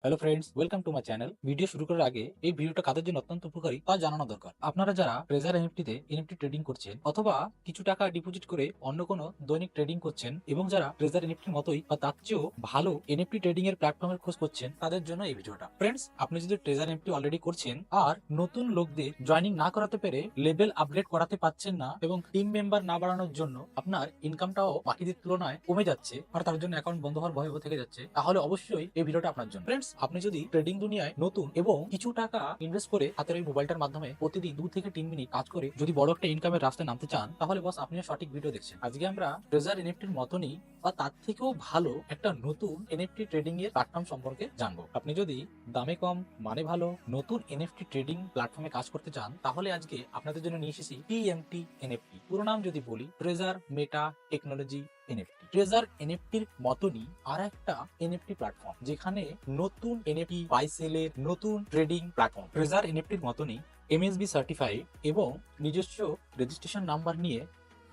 Hello friends, welcome to my channel. Video শুরু করার আগে এই ভিডিওটা কাদের জন্য অত্যন্ত উপকারী তা জানানো দরকার। আপনারা যারা ট্রেজার এনএফটিতে এনএফটি ট্রেডিং করছেন অথবা কিছু টাকা ডিপোজিট করে অন্য কোনো দৈনিক ট্রেডিং করছেন এবং যারা ট্রেজার এনএফটির মতোই বা তার চেয়েও ভালো এনএফটি ট্রেডিং এর প্ল্যাটফর্মের খোঁজ করছেন তাদের জন্য এই ভিডিওটা। ফ্রেন্ডস, আপনি যদি ট্রেজার এনএফটি অলরেডি করছেন আর নতুন লোকদের জয়েনিং না করাতে পেরে লেভেল আপগ্রেড করাতে পারছেন না এবং টিম মেম্বার না বাড়ানোর জন্য আপনার ইনকামটাও বাকিদের তুলনায় কমে যাচ্ছে আর তার জন্য অ্যাকাউন্ট বন্ধ হওয়ার ভয় থেকে যাচ্ছে, তাহলে অবশ্যই এই ভিডিওটা আপনার জন্য। ফ্রেন্ডস, আপনি যদি ট্রেডিং দুনিয়ায় নতুন এবং কিছু টাকা ইনভেস্ট করে হাতের ওই মোবাইলটার মাধ্যমে প্রতিদিন 2 থেকে 3 মিনিট কাজ করে যদি বড় একটা ইনকামের রাস্তায় নামতে চান, তাহলে বস আপনিও সঠিক ভিডিও দেখছেন। আজকে আমরা ট্রেজার এনএফটির মতনই বা তার থেকেও ভালো একটা নতুন এনএফটি ট্রেডিং এর প্ল্যাটফর্ম সম্পর্কে জানবো। আপনি যদি দামে কম মানে ভালো নতুন এনএফটি ট্রেডিং প্ল্যাটফর্মে কাজ করতে চান, তাহলে আজকে আপনাদের জন্য নিয়ে এসেছি টিএমটি এনএফটি। পুরো নাম যদি বলি, ট্রেজার মেটা টেকনোলজি এনএফটি। ট্রেজার এনএফটির মতনই আর একটা এনএফটি প্ল্যাটফর্ম যেখানে নতুন এনএফটি বাই সেলের নতুন ট্রেডিং প্ল্যাটফর্ম। ট্রেজার এনএফটির মতনই এমএসবি সার্টিফাইড এবং নিজস্ব রেজিস্ট্রেশন নাম্বার নিয়ে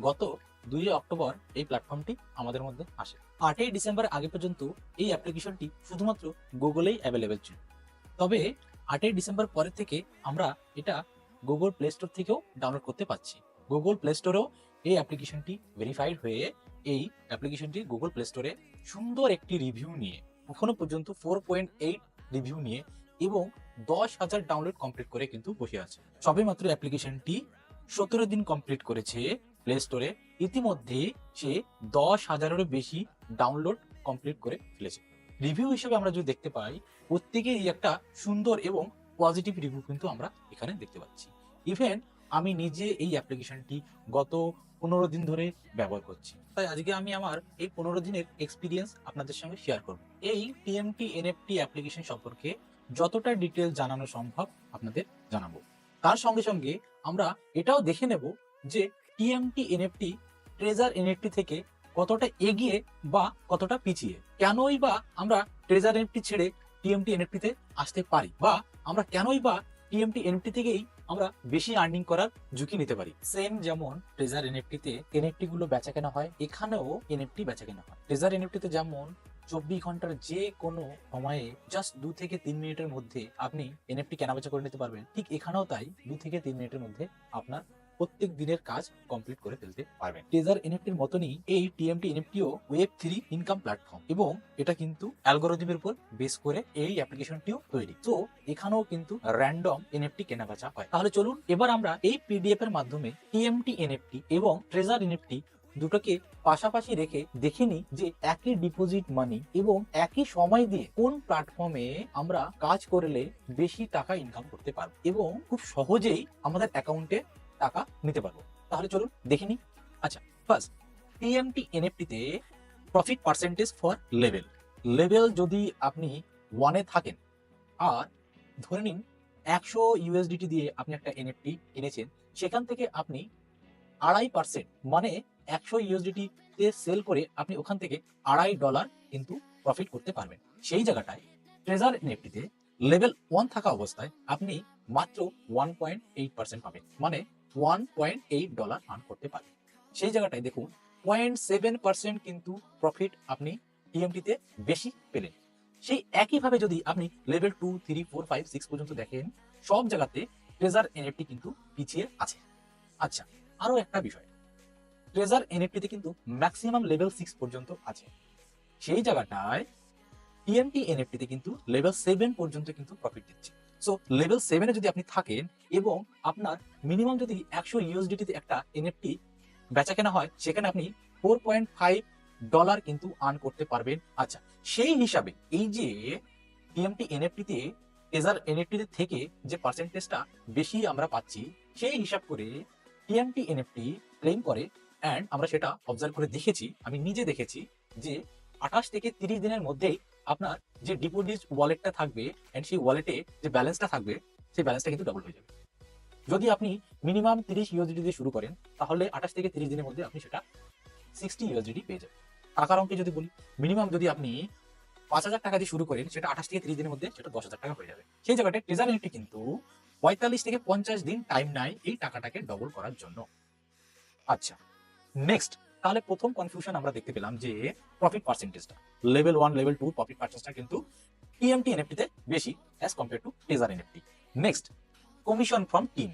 গত 2 অক্টোবর এই প্ল্যাটফর্মটি আমাদের মধ্যে আসে। 8ই ডিসেম্বর আগে পর্যন্ত এই অ্যাপ্লিকেশনটি শুধুমাত্র গুগলেই অ্যাভেলেবেল ছিল। তবে 8ই ডিসেম্বর পরের থেকে আমরা এটা গুগল প্লে স্টোর থেকেও ডাউনলোড করতে পারছি। গুগল প্লে স্টোরেও এই অ্যাপ্লিকেশনটি ভেরিফাইড হয়ে এই অ্যাপ্লিকেশনটি গুগল প্লে স্টোরে সুন্দর একটি রিভিউ নিয়ে, এখনো পর্যন্ত 4.8 রিভিউ নিয়ে এবং 10,000 ডাউনলোড কমপ্লিট করে কিন্তু বসে আছে। সবেমাত্র অ্যাপ্লিকেশনটি 17 দিন কমপ্লিট করেছে প্লে স্টোরে, ইতিমধ্যে সে 10,000-এরও বেশি ডাউনলোড কমপ্লিট করে ফেলেছে। রিভিউ হিসেবে আমরা যদি দেখতে পাই, প্রত্যেকেরই একটা সুন্দর এবং পজিটিভ রিভিউ কিন্তু আমরা এখানে দেখতে পাচ্ছি। ইভেন আমি নিজে এই অ্যাপ্লিকেশনটি গত 15 দিন ধরে ব্যবহার করছি, তাই আজকে আমি আমার এই 15 দিনের এক্সপিরিয়েন্স আপনাদের সঙ্গে শেয়ার করব। এই টিএমটি এনএফটি অ্যাপ্লিকেশন সম্পর্কে যতটা ডিটেল জানানো সম্ভব আপনাদের জানাবো। তার সঙ্গে সঙ্গে আমরা এটাও দেখে নেব যে টিএমটি এনএফটি ট্রেজার এনএফটি থেকে কতটা এগিয়ে বা কতটা পিছিয়ে, কেনই বা আমরা ট্রেজার এনএফটি ছেড়ে টিএমটি এনএফটিতে আসতে পারি, বা আমরা কেনই বা টিএমটি এনএফটি থেকেই আমরা বেশি আর্নিং করার ঝুঁকি নিতে পারি। সেম যেমন ট্রেজার এনএফটিতে এনএফটি গুলো বেচা কেনা হয়, এখানেও এনএফটি বেচা কেনা হয়। ট্রেজার এনএফটিতে যেমন 24 ঘন্টার যে কোনো সময়ে জাস্ট 2 থেকে 3 মিনিটের মধ্যে আপনি এনএফটি কেনাবেচা করে নিতে পারবেন, ঠিক এখানেও তাই 2 থেকে 3 মিনিটের মধ্যে আপনার প্রত্যেক দিনের কাজ কমপ্লিট করে ফেলতে পারবেন। ট্রেজার এনএফটির মতনই এই টিএমটি এনএফটিও ওয়েব 3 ইনকাম প্ল্যাটফর্ম এবং এটা কিন্তু অ্যালগোরিদমের উপর বেস করে এই অ্যাপ্লিকেশনটিও তৈরি। তো এখানেও কিন্তু র্যান্ডম এনএফটি কেনাবেচা হয়। তাহলে চলুন এবার আমরা এই পিডিএফ এর মাধ্যমে টিএমটি এনএফটি এবং ট্রেজার এনএফটি দুটোকে পাশাপাশি রেখে দেখে নিই যে একই ডিপোজিট মানি এবং একই সময় দিয়ে কোন প্ল্যাটফর্মে আমরা কাজ করলে বেশি টাকা ইনকাম করতে পারবো এবং খুব সহজেই আমাদের অ্যাকাউন্টে টাকা নিতে পারবো। তাহলে চলুন দেখে নিই। আচ্ছা, ফার্স্ট টিএমটি এনএফটিতে profit percentage for level. Level যদি আপনি 1-এ থাকেন আর ধরে নিন 100 ইউএসডিটি দিয়ে আপনি একটা এনএফটি কিনেছেন, সেখান থেকে আপনি 2.5% মানে 100 ইউএসডিটি তে সেল করে আপনি ওখান থেকে $2.5 কিন্তু প্রফিট করতে পারবেন। সেই জায়গাটায় ট্রেজার এনএফটিতে লেভেল 1 থাকা অবস্থায় আপনি মাত্র 1.8% পাবেন, মানে $1.8 আর্ন করতে পারবেন। সেই জায়গাটায় দেখুন 0.7% কিন্তু প্রফিট আপনি টিএমটিতে বেশি পেলেন। সেই একইভাবে যদি আপনি লেভেল 2, 3, 4, 5, 6 পর্যন্ত দেখেন, সব জায়গাতে ট্রেজার এনএফটি কিন্তু পিছিয়ে আছে। আচ্ছা, আরো একটা বিষয়, ট্রেজার এনএফটিতে কিন্তু ম্যাক্সিমাম লেভেল 6 পর্যন্ত আছে। সেই জায়গাটায় টিএমটি এনএফটিতে কিন্তু লেভেল 7 পর্যন্ত কিন্তু প্রফিট দিচ্ছে। সো লেভেল 7 এ যদি আপনি থাকেন এবং আপনার মিনিমাম যদি 100 ইউএসডিটিতে একটা এনএফটি বেচা কেনা হয়, সেখানে আপনি $4.5 কিন্তু আর্ন করতে পারবেন। আচ্ছা, সেই হিসাবে এই যে টিএমটি এনএফটিতে ট্রেজার এনএফটিতে থেকে যে পার্সেন্টেজটা বেশি আমরা পাচ্ছি, সেই হিসাব করে টিএমটি এনএফটি ক্লেম করে, অ্যান্ড আমরা সেটা অবজার্ভ করে দেখেছি, আমি নিজে দেখেছি যে 28 থেকে 30 দিনের মধ্যেই আপনার যে ডিপোজিট ওয়ালেটটা থাকবে এন্ড সেই ওয়ালেটে যে ব্যালেন্সটা থাকবে, সেই ব্যালেন্সটা কিন্তু ডাবল হয়ে যাবে। যদি আপনি মিনিমাম 30 ইউএসডিটি দিয়ে শুরু করেন, তাহলে 28 থেকে 30 দিনের মধ্যে আপনি সেটা 60 ইউএসডিটি পেয়ে যাবেন। টাকার অঙ্কে যদি বলি, মিনিমাম যদি আপনি 5,000 টাকা দিয়ে শুরু করেন, সেটা 28 থেকে 30 দিনের মধ্যে সেটা 10,000 টাকা হয়ে যাবে। সেই জায়গাটায় ট্রেজার এনএফটি কিন্তু 45 থেকে 50 দিন টাইম নেয় এই টাকাটাকে ডবল করার জন্য। আচ্ছা, নেক্সট, তাহলে প্রথম কনফিউশন আমরা দেখতে পেলাম যে প্রফিট পার্সেন্টেজটা লেভেল 1 লেভেল 2 প্রফিট পার্সেন্টেজটা কিন্তু টিএমটি এনএফটিতে বেশি as compare to taser NFT. Next, commission from team.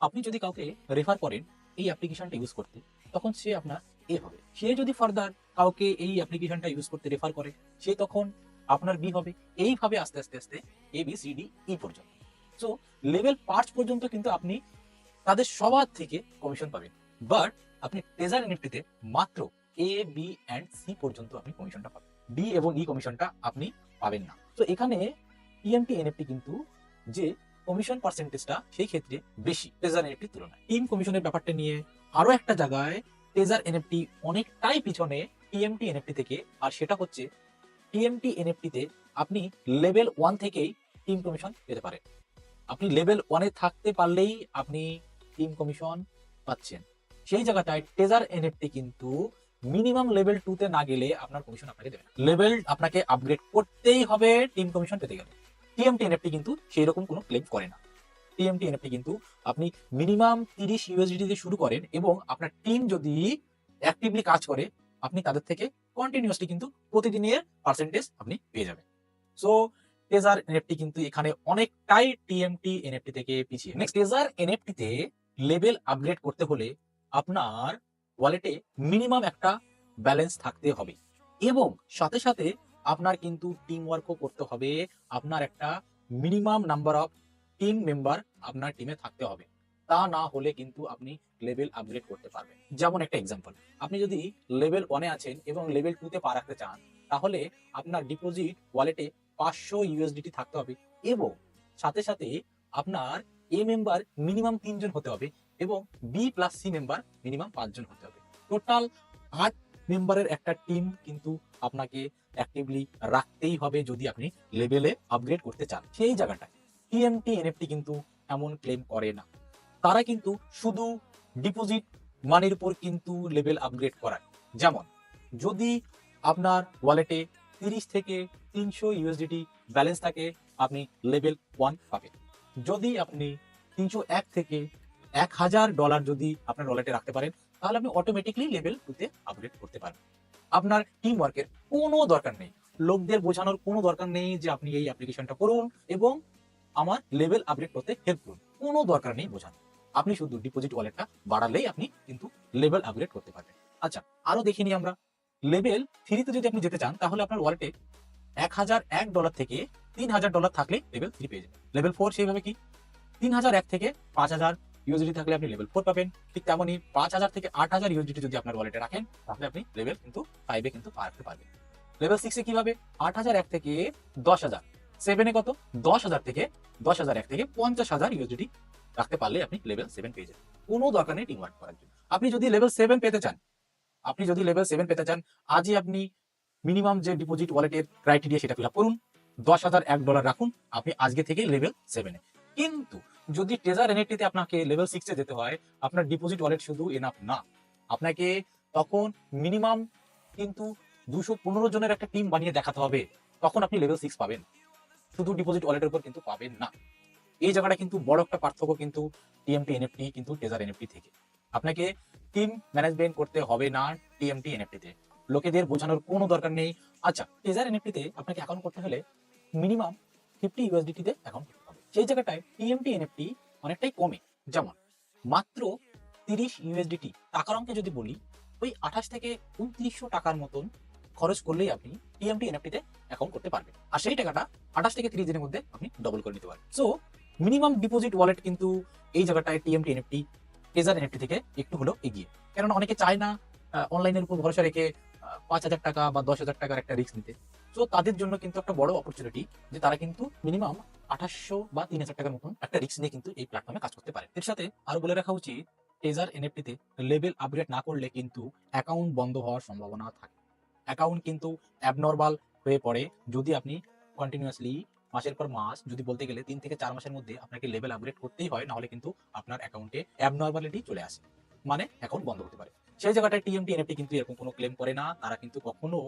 আপনি যদি কাউকে রেফার করেন এই অ্যাপ্লিকেশনটা ইউজ করতে, তখন সে আপনার এ হবে। সে যদি ফার্দার কাউকে এই অ্যাপ্লিকেশনটা ইউজ করতে রেফার করে, সে তখন আপনার বি হবে। এইভাবে আস্তে আস্তে আস্তে A B C D E পর্যন্ত। সো লেভেল 5 পর্যন্ত কিন্তু আপনি তাদের সবার থেকে কমিশন পাবেন। বাট আপনি ট্রেজার এনএফটিতে মাত্র এ বি অ্যান্ড সি পর্যন্ত আপনি কমিশনটা পাবেন, ডি এবং ই কমিশনটা আপনি পাবেন না। তো এখানে টিএমটি এনএফটি কিন্তু যে কমিশন পার্সেন্টেজটা সেই ক্ষেত্রে বেশি ট্রেজার এনএফটির তুলনায়। টিম কমিশনের ব্যাপারটা নিয়ে আরো একটা জায়গায় ট্রেজার এনএফটি অনেকটাই পিছনে টিএমটি এনএফটি থেকে, আর সেটা হচ্ছে টিএমটি এনএফটিতে আপনি লেভেল 1 থেকেই টিম কমিশন পেতে পারেন। আপনি লেভেল 1-এ থাকতে পারলেই আপনি টিম কমিশন পাচ্ছেন। সেই জায়গাটায় ট্রেজার এনএফটি কিন্তু মিনিমাম লেভেল 2-তে না গেলে আপনার কমিশন আপনাকে দেবে না। লেভেল আপনাকে আপগ্রেড করতেই হবে টিম কমিশন পেতে গেলে। টিএমটি এনএফটি কিন্তু সেই রকম কোনো ক্লেম করে না। টিএমটি এনএফটি কিন্তু আপনি মিনিমাম 30 ইউএসডি দিয়ে শুরু করেন এবং আপনার টিম যদি অ্যাক্টিভলি কাজ করে, আপনি তাদের থেকে কন্টিনিউয়াসলি কিন্তু প্রতিদিনের পার্সেন্টেজ আপনি পেয়ে যাবেন। সো টেজার এনএফটি কিন্তু এখানে অনেকটাই টিএমটি এনএফটি থেকে পিছিয়ে। নেক্সট, টেজার এনএফটি তে লেভেল আপগ্রেড করতে হলে আপনার ওয়ালেটে মিনিমাম একটা ব্যালেন্স থাকতে হবে এবং সাথে সাথে আপনার কিন্তু টিম ওয়ার্কও করতে হবে। আপনার একটা minimum number of team member আপনার টিমে থাকতে হবে। তা না হলে কিন্তু আপনি লেভেল আপগ্রেড করতে পারবেন। যেমন একটা এক্সাম্পল, আপনি যদি লেভেল 1-এ আছেন এবং লেভেল 2-তে পা রাখতে চান, তাহলে আপনার ডিপোজিট ওয়ালেটে 500 ইউএসডিটি থাকতে হবে এবং সাথে সাথে আপনার এ মেম্বার মিনিমাম 3 জন হতে হবে এবং B plus C member minimum 5 জন হতে হবে। টোটাল 8 মেম্বারের একটা টিম কিন্তু আপনাকে অ্যাক্টিভলি রাখতেই হবে যদি আপনি লেভেলে আপগ্রেড করতে চান। সেই জায়গাটায় টিএমটি এনএফটি কিন্তু এমন ক্লেম করে না। তারা কিন্তু শুধু ডিপোজিট মানির উপর কিন্তু লেভেল আপগ্রেড করায়। যেমন যদি আপনার ওয়ালেটে 30 থেকে 300 ইউএসডিটি ব্যালেন্স থাকে, আপনি লেভেল 1 পাবেন। যদি আপনি 301 থেকে $1000 যদি আপনার ওয়ালেটে রাখতে পারেন, তাহলে আপনি অটোমেটিকলি লেভেল 2-তে আপগ্রেড করতে পারবেন। আপনার টিম ওয়ার্কের কোনো দরকার নেই, লোকদের বোঝানোর কোনো দরকার নেই যে আপনি এই অ্যাপ্লিকেশনটা করুন এবং আমার লেভেল আপগ্রেড করতে হেল্প করুন। কোনো দরকার নেই বোঝানো। আপনি শুধু ডিপোজিট ওয়ালেটটা বাড়ালেই আপনি কিন্তু লেভেল আপগ্রেড করতে পারবেন। আচ্ছা, আরো দেখে নিই আমরা। লেভেল 3-তে যদি আপনি যেতে চান, তাহলে আপনার ওয়ালেটে $1001 থেকে $3000 থাকলে লেভেল 3 পেয়ে যাবেন। লেভেল 4 সেইভাবে কি 3001 থেকে 5000 ইউএসডি থাকলে আপনি লেভেল 4 পাবেন। ঠিক তেমনই 5000 থেকে 8000 ইউএসডি যদি আপনার ওয়ালেটে রাখেন, তাহলে আপনি লেভেল কিন্তু 5-এ কিন্তু পা রাখতে পারবেন। লেভেল 6-এ কিভাবে 8001 থেকে 10000, 7-এ কত 10000 থেকে 10001 থেকে 50000 ইউএসডি রাখতে পারলে আপনি লেভেল 7 পেয়ে যাবেন। কোনো দরকার নেই টিম ওয়ার্ক করার জন্য। আপনি যদি লেভেল 7 পেতে চান, আজই আপনি মিনিমাম যে ডিপোজিট ওয়ালেটের ক্রাইটেরিয়া সেটা ফিল আপ করুন, $10,001 রাখুন, আপনি আজকে থেকে লেভেল 7-এ। কিন্তু যদি ট্রেজার এনএফটিতে আপনাকে লেভেল 6-এ যেতে হয়, আপনার ডিপোজিট ওয়ালেট শুধু এনাফ না, আপনাকে তখন মিনিমাম কিন্তু 215 জনের একটা টিম বানিয়ে দেখাতে হবে, তখন আপনি লেভেল 6 পাবেন। শুধু ডিপোজিট ওয়ালেটের উপর কিন্তু পাবেন না। এই জায়গাটা কিন্তু বড় একটা পার্থক্য কিন্তু টিএমটি এনএফটি কিন্তু ট্রেজার এনএফটি থেকে। আপনাকে টিম ম্যানেজমেন্ট করতে হবে না টিএমটি এনএফটিতে, লোকেদের বোঝানোর কোনো দরকার নেই। আচ্ছা, ট্রেজার এনএফটিতে আপনাকে অ্যাকাউন্ট করতে হলে মিনিমাম 50 ইউএসডিটিতে অ্যাকাউন্ট করতে হবে। সেই জায়গাটায় টিএমটি এনএফটি অনেকটাই কমে। যেমন মাত্র 30 ইউএসডিটি টাকার অঙ্কে যদি বলি, ওই 28 থেকে 2900 টাকার মতন খরচ করলেই আপনি টিএমটি এনএফটিতে অ্যাকাউন্ট করতে পারবেন। আর সেই টাকাটা 28 থেকে 30 দিনের মধ্যে আপনি ডবল করে নিতে পারবেন। সো মিনিমাম ডিপোজিট ওয়ালেট কিন্তু এই জায়গাটায় টিএমটি এনএফটি ট্রেজার এনএফটি থেকে একটু হলেও এগিয়ে। কারণ অনেকে চায় না অনলাইনের উপর ভরসা রেখে 5000 টাকা বা 10,000 টাকার একটা রিস্ক নিতে। সো তাদের জন্য কিন্তু একটা বড় অপরচুনিটি যে তারা কিন্তু মিনিমাম 2800 বা 3000 টাকার মতন একটা রিস্ক নিয়ে কিন্তু এই প্ল্যাটফর্মে কাজ করতে পারে। এর সাথে আরো বলে রাখা উচিত, ট্রেজার এনএফটিতে লেভেল আপগ্রেড না করলে কিন্তু অ্যাকাউন্ট বন্ধ হওয়ার সম্ভাবনা থাকে। অ্যাকাউন্ট কিন্তু অ্যাবনর্মাল হয়ে পড়ে যদি আপনি কন্টিনিউয়াসলি মাসের পর মাস, যদি বলতে গেলে 3 থেকে 4 মাসের মধ্যে আপনাকে লেভেল আপগ্রেড করতেই হয়, না হলে কিন্তু আপনার অ্যাকাউন্টে অ্যাবনর্মালিটি চলে আসে, মানে অ্যাকাউন্ট বন্ধ হতে পারে। সেই জায়গাটায় টিএমটি এনএফটি কিন্তু এরকম কোনো ক্লেম করে না। তারা কিন্তু কখনো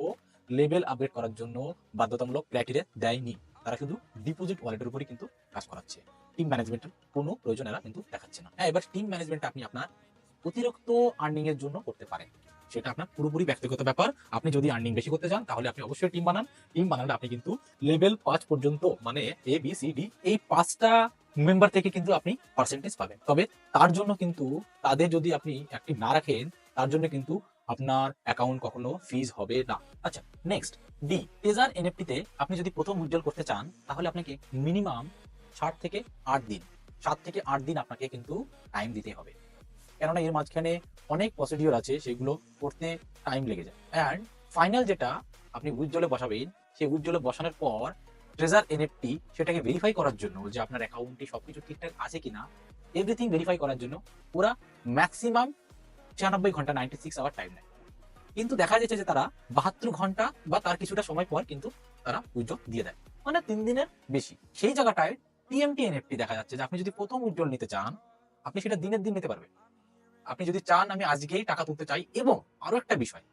লেভেল আপগ্রেড করার জন্য বাধ্যতামূলক ক্রাইটেরিয়া দেয়নি। তারা শুধু ডিপোজিট ওয়ালেটের উপরই কিন্তু কাজ করাচ্ছে। টিম ম্যানেজমেন্টের কোনো প্রয়োজন এরা কিন্তু দেখাচ্ছে না। হ্যাঁ, এবার টিম ম্যানেজমেন্ট আপনি আপনার অতিরিক্ত আর্নিং এর জন্য করতে পারেন। সেটা আপনার পুরোপুরি ব্যক্তিগত ব্যাপার। আপনি যদি আর্নিং বেশি করতে চান তাহলে আপনি অবশ্যই টিম বানান। টিম বানালে আপনি কিন্তু লেভেল 5 পর্যন্ত মানে এ বি সি ডি এই 5টা মেম্বার থেকে কিন্তু আপনি পার্সেন্টেজ পাবেন। তবে তার জন্য কিন্তু তাদের যদি আপনি অ্যাক্টিভ না রাখেন, তার জন্য কিন্তু আপনার অ্যাকাউন্ট কখনো ফ্রিজ হবে না। আচ্ছা, নেক্সট ডি, ট্রেজার এনএফটি তে আপনি যদি প্রথম উইথড্রল করতে চান তাহলে আপনাকে মিনিমাম 7 থেকে 8 দিন 7 থেকে 8 দিন আপনাকে কিন্তু টাইম দিতে হবে। কেননা এর মাঝখানে অনেক প্রসিডিওর আছে, সেগুলো করতে টাইম লেগে যায়। অ্যান্ড ফাইনাল যেটা আপনি উইথড্রলে বসাবেন, সেই উইথড্রলে বসানোর পর ট্রেজার এনএফটি সেটাকে ভেরিফাই করার জন্য যে আপনার অ্যাকাউন্টে সবকিছু ঠিকঠাক আছে কিনা, এভরিথিং ভেরিফাই করার জন্য ওরা ম্যাক্সিমাম 96 ঘন্টা 96 আওয়ার টাইম নেয়। কিন্তু দেখা যাচ্ছে যে তারা 72 ঘন্টা বা তার কিছুটা সময় পর কিন্তু তারা উইথড্র দিয়ে দেয়, মানে 3 দিনের বেশি। সেই জায়গাটায় টিএমটি এনএফটি দেখা যাচ্ছে যে আপনি যদি প্রথম উইথড্রল নিতে চান, আপনি সেটা দিনের দিন নিতে পারবেন। আপনি যদি চান আমি আজকেই টাকা তুলতে চাই, এবং আরো একটা বিষয়,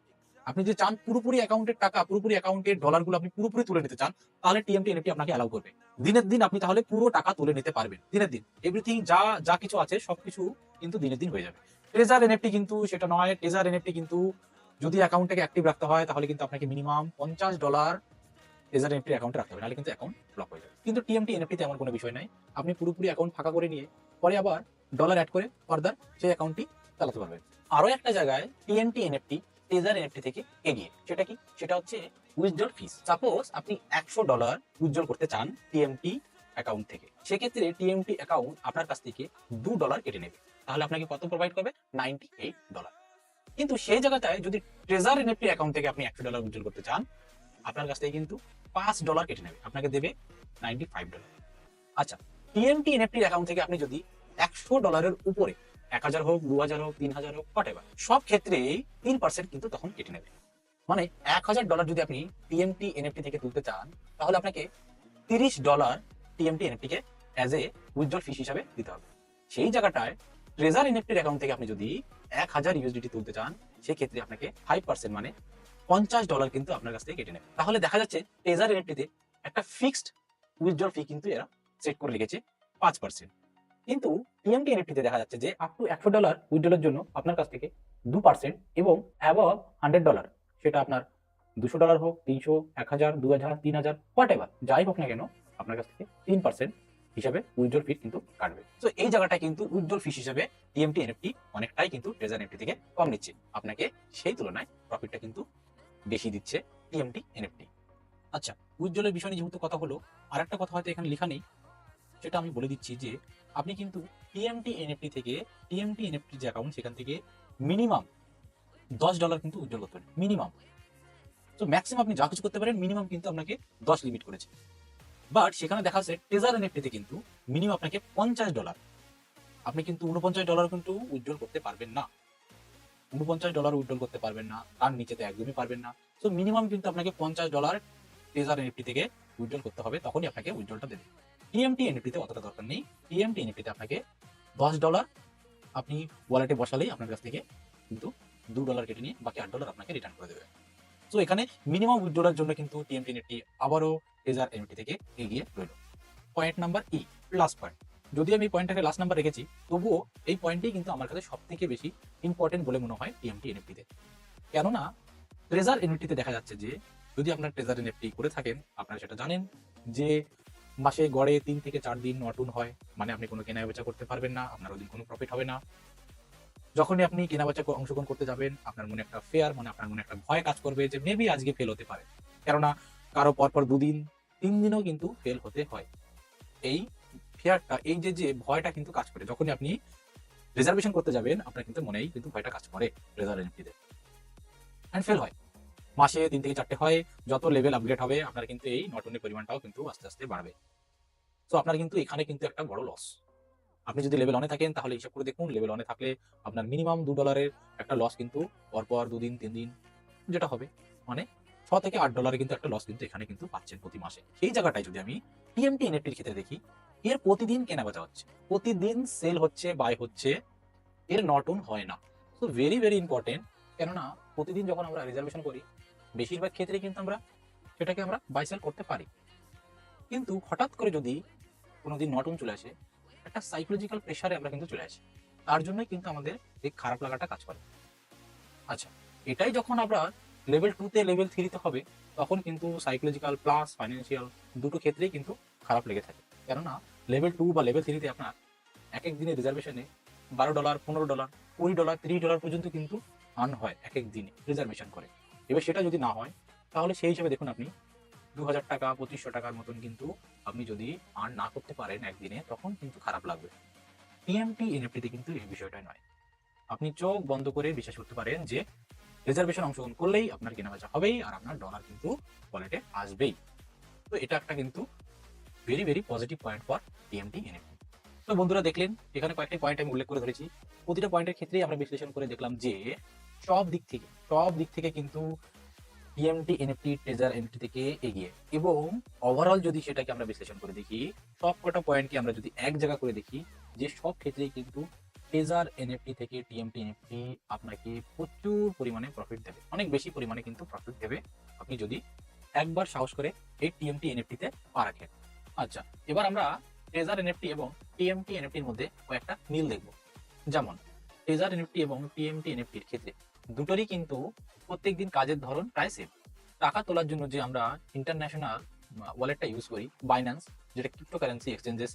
আপনি যদি চান পুরোপুরি অ্যাকাউন্টের টাকা, পুরোপুরি অ্যাকাউন্টের ডলারগুলো আপনি পুরোপুরি তুলে নিতে চান, তাহলে টিএমটি এনএফটি আপনাকে অ্যালাউ করবে। দিনের দিন আপনি তাহলে পুরো টাকা তুলে নিতে পারবেন। দিনের দিন এভরিথিং যা যা কিছু আছে সবকিছু কিন্তু দিনের দিন হয়ে যাবে। ট্রেজার এনএফটি কিন্তু সেটা নয়। ট্রেজার এনএফটি কিন্তু যদি অ্যাকাউন্টটাকে অ্যাক্টিভ রাখতে হয় তাহলে কিন্তু আপনাকে মিনিমাম $50 ট্রেজার এনএফটি অ্যাকাউন্টে রাখতে হবে, নাহলে কিন্তু অ্যাকাউন্ট ব্লক হয়ে যাবে। কিন্তু টিএমটি এনএফটিতে এমন কোনো বিষয় নাই। আপনি পুরোপুরি অ্যাকাউন্ট ফাঁকা করে নিয়ে পরে আবার ডলার অ্যাড করে ফার্দার সেই অ্যাকাউন্টটি চালাতে পারবেন। আরো একটা জায়গায় টিএমটি এনএফটি ট্রেজার এনএফটি থেকে এগিয়ে, সেটা কি? সেটা হচ্ছে উইথড্রল ফিস। সাপোজ আপনি $100 উইথড্রল করতে চান টিএমটি অ্যাকাউন্ট থেকে, সেক্ষেত্রে টিএমটি অ্যাকাউন্ট আপনার কাছ থেকে $2 কেটে নেবে। তাহলে আপনাকে কত প্রোভাইড করবে? $98। কিন্তু সেই জায়গাটায় যদি ট্রেজার এনএফটি অ্যাকাউন্ট থেকে আপনি $100 উইথড্রল করতে চান, আপনার কাছ থেকে কিন্তু $5 কেটে নেবে, আপনাকে দেবে $95। আচ্ছা, টিএমটি এনএফটি অ্যাকাউন্ট থেকে আপনি যদি $100 উপরে 1000 হোক, 2000 হোক, 3000 হোক, হোয়াটএভার, সব ক্ষেত্রেই 3% কিন্তু তখন কেটে নেবে। মানে $1000 যদি আপনি টিএমটি এনএফটি থেকে তুলতে চান, তাহলে আপনাকে $30 টিএমটি এনএফটি কে অ্যাজ এ উইথড্রল ফিস হিসাবে দিতে হবে। সেই জায়গাটায় ট্রেজার এনএফটির অ্যাকাউন্ট থেকে আপনি যদি 1000 ইউএসডিটি তুলতে চান, সেক্ষেত্রে আপনাকে 5% মানে $50 কিন্তু আপনার কাছ থেকে কেটে নেবে। তাহলে দেখা যাচ্ছে ট্রেজার এনএফটিতে একটা ফিক্সড উইথড্রল ফি কিন্তু এরা সেট করে রেখেছে 5%। কিন্তু টিএমটি এনএফটিতে দেখা যাচ্ছে যে আপ টু $100 উইথড্রলের জন্য আপনার কাছ থেকে 2% এবং অ্যাবভ $100 সেটা আপনার $200 হোক, 300, 1000, 2000, 3000, হোয়াটএভার যাই হোক না কেন, আপনার কাছ থেকে 3% হিসাবে উইথড্রল ফি কিন্তু কাটবে। তো এই জায়গাটা কিন্তু উইথড্রল ফিস হিসাবে টিএমটি এনএফটি অনেকটাই কিন্তু ট্রেজার এনএফটি থেকে কম নিচ্ছে। আপনাকে সেই তুলনায় প্রফিটটা কিন্তু বেশি দিচ্ছে টিএমটি এনএফটি। আচ্ছা, উইথড্রলের বিষয় নিয়ে যেহেতু কথা হলো, আর একটা কথা হয়তো এখানে লেখা নেই, সেটা আমি বলে দিচ্ছি যে আপনি কিন্তু টিএমটি এনএফটি থেকে, টিএমটি এনএফটি যে অ্যাকাউন্ট সেখান থেকে মিনিমাম $10 কিন্তু উইথড্রল করতে পারেন, মিনিমাম। তো ম্যাক্সিমাম আপনি যা কিছু করতে পারেন, মিনিমাম কিন্তু আপনাকে 10 লিমিট করেছে। বাট সেখানে দেখা যাচ্ছে ট্রেজার এনএফটিতে কিন্তু মিনিমাম আপনাকে $50, আপনি কিন্তু $49 কিন্তু উইথড্রল করতে পারবেন না। $49 উইথড্রল করতে পারবেন না, তার নিচেতে একদমই পারবেন না। তো মিনিমাম কিন্তু আপনাকে $50 ট্রেজার এনএফটি থেকে উইথড্রল করতে হবে, তখনই আপনাকে উইথড্রলটা দেবে। টিএমটি এনএফটিতে অতটা দরকার নেই। টিএমটি এনএফটিতে আপনাকে $10 আপনি ওয়ালেটে বসালেই আপনার কাছ থেকে কিন্তু $2 কেটে নিয়ে বাকি $8 আপনাকে রিটার্ন করে দেবে। তো এখানে মিনিমাম উইথড্রলের জন্য কিন্তু টিএমটি এনএফটি আবারও ট্রেজার এনএফটি থেকে এগিয়ে রইল। Point number E, last point. যদি আমি পয়েন্টটাকে লাস্ট নাম্বার রেখেছি, তবুও এই পয়েন্টই কিন্তু আমার কাছে সব থেকে বেশি ইম্পর্টেন্ট বলে মনে হয় টিএমটি এনএফটিতে। কেননা ট্রেজার এনএফটিতে দেখা যাচ্ছে যে যদি আপনার ট্রেজার এনএফটি করে থাকেন, আপনারা সেটা জানেন যে মাসে গড়ে 3 থেকে 4 দিন নতুন হয়, মানে আপনি কোনো কেনা বেচা করতে পারবেন না, আপনার ওদিন কোনো প্রফিট হবে না। যখনই আপনি কেনা বেচা অংশগ্রহণ করতে যাবেন, আপনার মনে একটা ফেয়ার, মানে আপনার মনে একটা ভয় কাজ করবে যে মেবি আজকে ফেল হতে পারে। কেননা কারো পরপর 2 দিন 3 দিনও কিন্তু ফেল হতে হয়। এই ফেয়ারটা, এই যে ভয়টা কিন্তু কাজ করে যখনই আপনি রিজার্ভেশন করতে যাবেন, আপনার কিন্তু মনেই কিন্তু ভয়টা কাজ করে ট্রেজার এনএফটিতে, এন্ড ফেল হয়। মাসে 3 থেকে 4টে হয়। যত লেভেল আপগ্রেড হবে আপনার কিন্তু এই নটনের পরিমাণটাও কিন্তু আস্তে আস্তে বাড়বে। তো আপনার কিন্তু এখানে কিন্তু একটা বড় লস। আপনি যদি লেভেল অনে থাকেন তাহলে হিসাব করে দেখুন, লেভেল অনে থাকলে আপনার মিনিমাম $2 একটা লস কিন্তু পরপর 2 দিন 3 দিন যেটা হবে, মানে $6 থেকে $8 কিন্তু একটা লস কিন্তু এখানে কিন্তু পাচ্ছেন প্রতি মাসে। সেই জায়গাটায় যদি আমি টিএমটি এনএফটির ক্ষেত্রে দেখি, এর প্রতিদিন কেনা বেচা হচ্ছে, প্রতিদিন সেল হচ্ছে, বাই হচ্ছে, এর নট অন হয় না। So very very important. কেননা প্রতিদিন যখন আমরা রিজার্ভেশন করি, বেশিরভাগ ক্ষেত্রে কিন্তু আমরা সেটাকে আমরা বাই সেল করতে পারি। কিন্তু হঠাৎ করে যদি কোনোদিন নট অন চলে আসে, একটা সাইকোলজিক্যাল প্রেসারে আমরা কিন্তু চলে আসি, তার জন্যই কিন্তু আমাদের এই খারাপ লাগাটা কাজ করে। আচ্ছা, এটাই যখন আমরা লেভেল 2-তে লেভেল 3-তে হবে, তখন কিন্তু সাইকোলজিক্যাল প্লাস ফাইন্যান্সিয়াল দুটো ক্ষেত্রেই কিন্তু খারাপ লেগে থাকে। কেননা লেভেল 2 বা লেভেল 3-তে আপনার একেক দিনের রিজার্ভেশনে $12, $15, $20, $30 পর্যন্ত কিন্তু আর্ন হয় একেক দিনে রিজার্ভেশন করে। এবার সেটা যদি না হয়, তাহলে সেই হিসেবে দেখুন আপনি ৳2000, ৳2500 মতন কিন্তু আপনি যদি আর্ন না করতে পারেন একদিনে, তখন কিন্তু খারাপ লাগবে। টিএমটি এনএফটিতে কিন্তু এই বিষয়টা নয়। আপনি চোখ বন্ধ করে বিশ্বাস করতে পারেন যে রিজার্ভেশন অংশগ্রহণ করলেই আপনার কেনাবেচা হবেই আর আপনার ডলার কিন্তু ওয়ালেটে আসবেই। তো এটা একটা কিন্তু very very positive point for TMT NFT. তো বন্ধুরা দেখলেন, এখানে কয়েকটি পয়েন্ট আমি উল্লেখ করে ধরেছি। প্রতিটা পয়েন্টের ক্ষেত্রেই আমরা বিশ্লেষণ করে দেখলাম যে সব দিক থেকে কিন্তু টিএমটি এনএফটি ট্রেজার এনএফটি থেকে এগিয়ে। এবং ওভারঅল যদি সেটাকে আমরা বিশ্লেষণ করে দেখি, সব কটা পয়েন্টকে আমরা যদি এক জায়গা করে দেখি, যে সব ক্ষেত্রেই কিন্তু ট্রেজার এনএফটি থেকে টিএমটি এনএফটি আপনাকে প্রচুর পরিমাণে প্রফিট দেবে, অনেক বেশি পরিমাণে কিন্তু প্রফিট দেবে আপনি যদি একবার সাহস করে এই টিএমটি এনএফটিতে পা রাখেন। আচ্ছা, এবার আমরা ট্রেজার এনএফটি এবং টিএমটি এনএফটির মধ্যে কয়েকটা মিল দেখব। যেমন ট্রেজার এনএফটি এবং টিএমটি এনএফটির ক্ষেত্রে দুটোরই কিন্তু প্রত্যেকদিন কাজের ধরন প্রায় সেম। টাকা তোলার জন্য যে আমরা ইন্টারন্যাশনাল ওয়ালেটটা ইউজ করি, বাইন্যান্স, যেটা ক্রিপ্টোকারেন্সি এক্সচেঞ্জেস,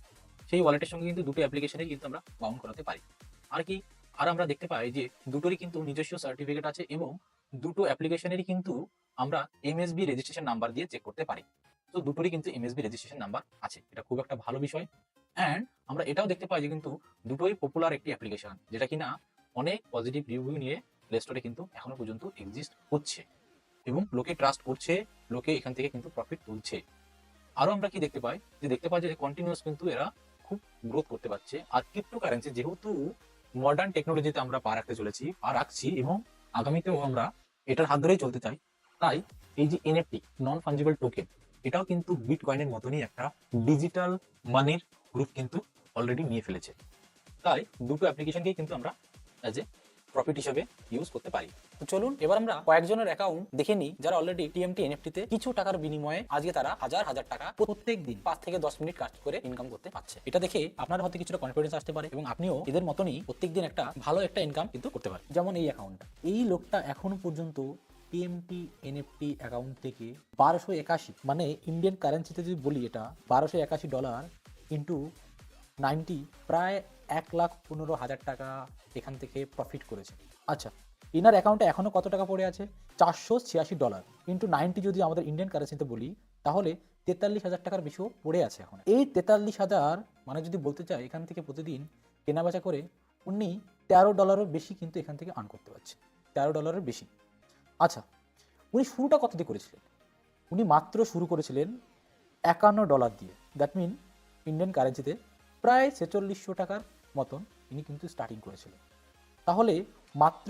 সেই ওয়ালেটের সঙ্গে কিন্তু দুটো অ্যাপ্লিকেশনে কিন্তু আমরা বাউন্ড করাতে পারি। আর কি, আর আমরা দেখতে পাই যে দুটোরই কিন্তু নিজস্ব সার্টিফিকেট আছে এবং দুটো অ্যাপ্লিকেশনেরই কিন্তু আমরা এমএসবি রেজিস্ট্রেশন নাম্বার দিয়ে চেক করতে পারি। তো দুটোরই কিন্তু এমএসবি রেজিস্ট্রেশন নাম্বার আছে, এটা খুব একটা ভালো বিষয়। অ্যান্ড আমরা এটাও দেখতে পাই যে কিন্তু দুটোই পপুলার একটি অ্যাপ্লিকেশন, যেটা কিনা অনেক পজিটিভ রিভিউ নিয়ে প্লে স্টোরে কিন্তু এখনো পর্যন্ত এক্সিস্ট হচ্ছে এবং লোকে ট্রাস্ট করছে, লোকে এখান থেকে কিন্তু প্রফিট তুলছে। আরো আমরা কি দেখতে পাই যে কন্টিনিউয়াস কিন্তু এরা খুব গ্রোথ করতে পারছে। আর ক্রিপ্টোকারেন্সি যেহেতু মডার্ন টেকনোলজিতে আমরা পা রাখতে চলেছি, পা রাখছি এবং আগামীতেও আমরা এটার হাত ধরেই চলতে চাই, তাই এই যে এনএফটি, নন ফাঞ্জিবল টোকেন, এটাও কিন্তু বিটকয়েনের মতনই একটা ডিজিটাল মানির গ্রুপ কিন্তু অলরেডি নিয়ে ফেলেছে। তাই দুটো অ্যাপ্লিকেশনকেই কিন্তু আমরা অ্যাজ এ প্রফিট হিসেবে ইউজ করতে পারি। তো চলুন এবার আমরা কয়েকজনের অ্যাকাউন্ট দেখে নিই যারা অলরেডি টিএমটি এনএফটিতে কিছু টাকার বিনিময়ে আজকে তারা হাজার হাজার টাকা প্রত্যেক দিন 5 থেকে 10 মিনিট কাজ করে ইনকাম করতে পারছে। এটা দেখে আপনার হয়তো কিছুটা কনফিডেন্স আসতে পারে এবং আপনিও এদের মতনই প্রত্যেকদিন একটা ভালো একটা ইনকাম কিন্তু করতে পারেন। যেমন এই অ্যাকাউন্টটা, এই লোকটা এখনো পর্যন্ত টিএমটি এনএফটি অ্যাকাউন্ট থেকে 1281, মানে ইন্ডিয়ান কারেন্সিতে যদি বলি, এটা $1281 ইন্টু 90, প্রায় 1,15,000 টাকা এখান থেকে প্রফিট করেছে। আচ্ছা, ইনার অ্যাকাউন্টে এখনো কত টাকা পড়ে আছে? $486 ইন্টু 90 যদি আমাদের ইন্ডিয়ান কারেন্সিতে বলি, তাহলে 43,000 টাকার বেশিও পড়ে আছে এখন। এই 43,000 মানে যদি বলতে চাই, এখান থেকে প্রতিদিন কেনাবেচা করে উনি $13 বেশি কিন্তু এখান থেকে আর্ন করতে পারছে, $13 বেশি। আচ্ছা, উনি শুরুটা কত দিয়ে করেছিলেন? উনি মাত্র শুরু করেছিলেন $51 দিয়ে, দ্যাট মিন ইন্ডিয়ান কারেন্সিতে প্রায় 4600 টাকার মতন ইনি কিন্তু স্টার্টিং করেছিলেন। তাহলে মাত্র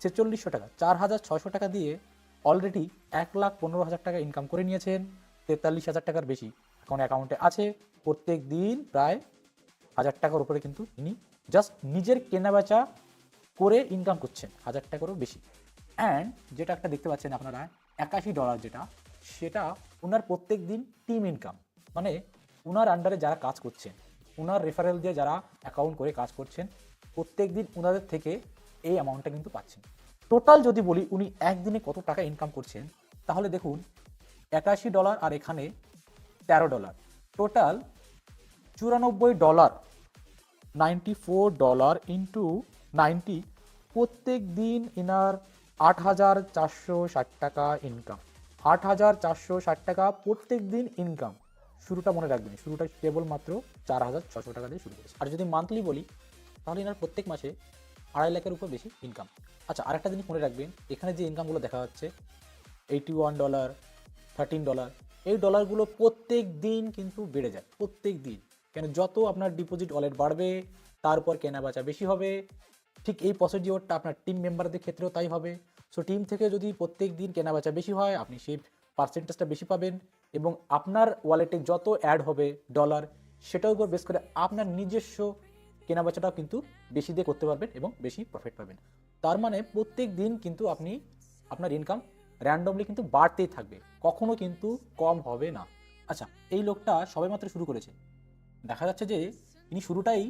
4600 টাকা, 4,600 টাকা দিয়ে অলরেডি 1,15,000 টাকা ইনকাম করে নিয়েছেন। 43,000 টাকার বেশি এখন অ্যাকাউন্টে আছে। প্রত্যেক দিন প্রায় 1,000 টাকার উপরে কিন্তু ইনি জাস্ট নিজের কেনাবেচা করে ইনকাম করছেন, 1,000 টাকারও বেশি। অ্যান্ড যেটা একটা দেখতে পাচ্ছেন আপনারা, $81, যেটা সেটা ওনার প্রত্যেক দিন টিম ইনকাম, মানে ওনার আন্ডারে যারা কাজ করছেন, ওনার রেফারেল দিয়ে যারা অ্যাকাউন্ট করে কাজ করছেন, প্রত্যেক দিন ওনাদের থেকে এই অ্যামাউন্টটা কিন্তু পাচ্ছেন। টোটাল যদি বলি উনি একদিনে কত টাকা ইনকাম করছেন, তাহলে দেখুন $81 আর এখানে $13, টোটাল $94, $94 ইন্টু 90, প্রত্যেক দিন এনার 8,460 টাকা ইনকাম, 8,460 টাকা প্রত্যেক দিন ইনকাম। শুরুটা মনে রাখবেন, শুরুটা কেবলমাত্র 4,600 টাকা দিয়ে শুরু করেছে। আর যদি মান্থলি বলি, তাহলে এনার প্রত্যেক মাসে 2.5 লাখের উপর বেশি ইনকাম। আচ্ছা, আরেকটা জিনিস মনে রাখবেন, এখানে যে ইনকামগুলো দেখা যাচ্ছে $81, $13, এই ডলারগুলো প্রত্যেক দিন কিন্তু বেড়ে যায়, প্রত্যেক দিন। কেন? যত আপনার ডিপোজিট ওয়ালেট বাড়বে, তারপর কেনাবেচা বেশি হবে। ঠিক এই প্রসিডিওরটা আপনার টিম মেম্বারদের ক্ষেত্রেও তাই হবে। সো টিম থেকে যদি প্রত্যেক দিন কেনাবেচা বেশি হয়, আপনি সেই পার্সেন্টেজটা বেশি পাবেন এবং আপনার ওয়ালেটে যত অ্যাড হবে ডলার, সেটার উপর বেস করে আপনার নিজস্ব কেনাবেচাটাও কিন্তু বেশি দিয়ে করতে পারবেন এবং বেশি প্রফিট পাবেন। তার মানে প্রত্যেক দিন কিন্তু আপনি আপনার ইনকাম র্যান্ডমলি কিন্তু বাড়তেই থাকবে, কখনো কিন্তু কম হবে না। আচ্ছা, এই লোকটা সবেমাত্র শুরু করেছে, দেখা যাচ্ছে যে ইনি শুরুটাই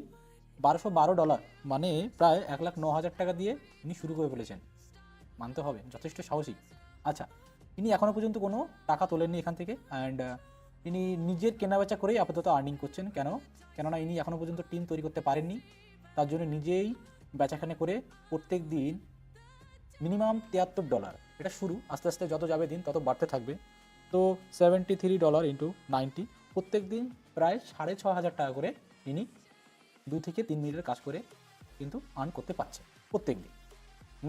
$1212, মানে প্রায় 1,09,000 টাকা দিয়ে ইনি শুরু করে ফেলেছেন। মানতে হবে যথেষ্ট সাহসী। আচ্ছা, ইনি এখনো পর্যন্ত কোনো টাকা তোলেননি এখান থেকে, অ্যান্ড ইনি নিজের কেনাবেচা করেই আপাতত আর্নিং করছেন। কেননা ইনি এখনো পর্যন্ত টিম তৈরি করতে পারেননি, তার জন্য নিজেই বেচাখানে করে প্রত্যেক দিন মিনিমাম $73। এটা শুরু, আস্তে আস্তে যত যাবে দিন তত বাড়তে থাকবে। তো $73 ইন্টু 90, প্রত্যেক দিন প্রায় 6,500 টাকা করে ইনি 2 থেকে 3 মিনিটের কাজ করে কিন্তু আর্ন করতে পারছে প্রত্যেক দিন।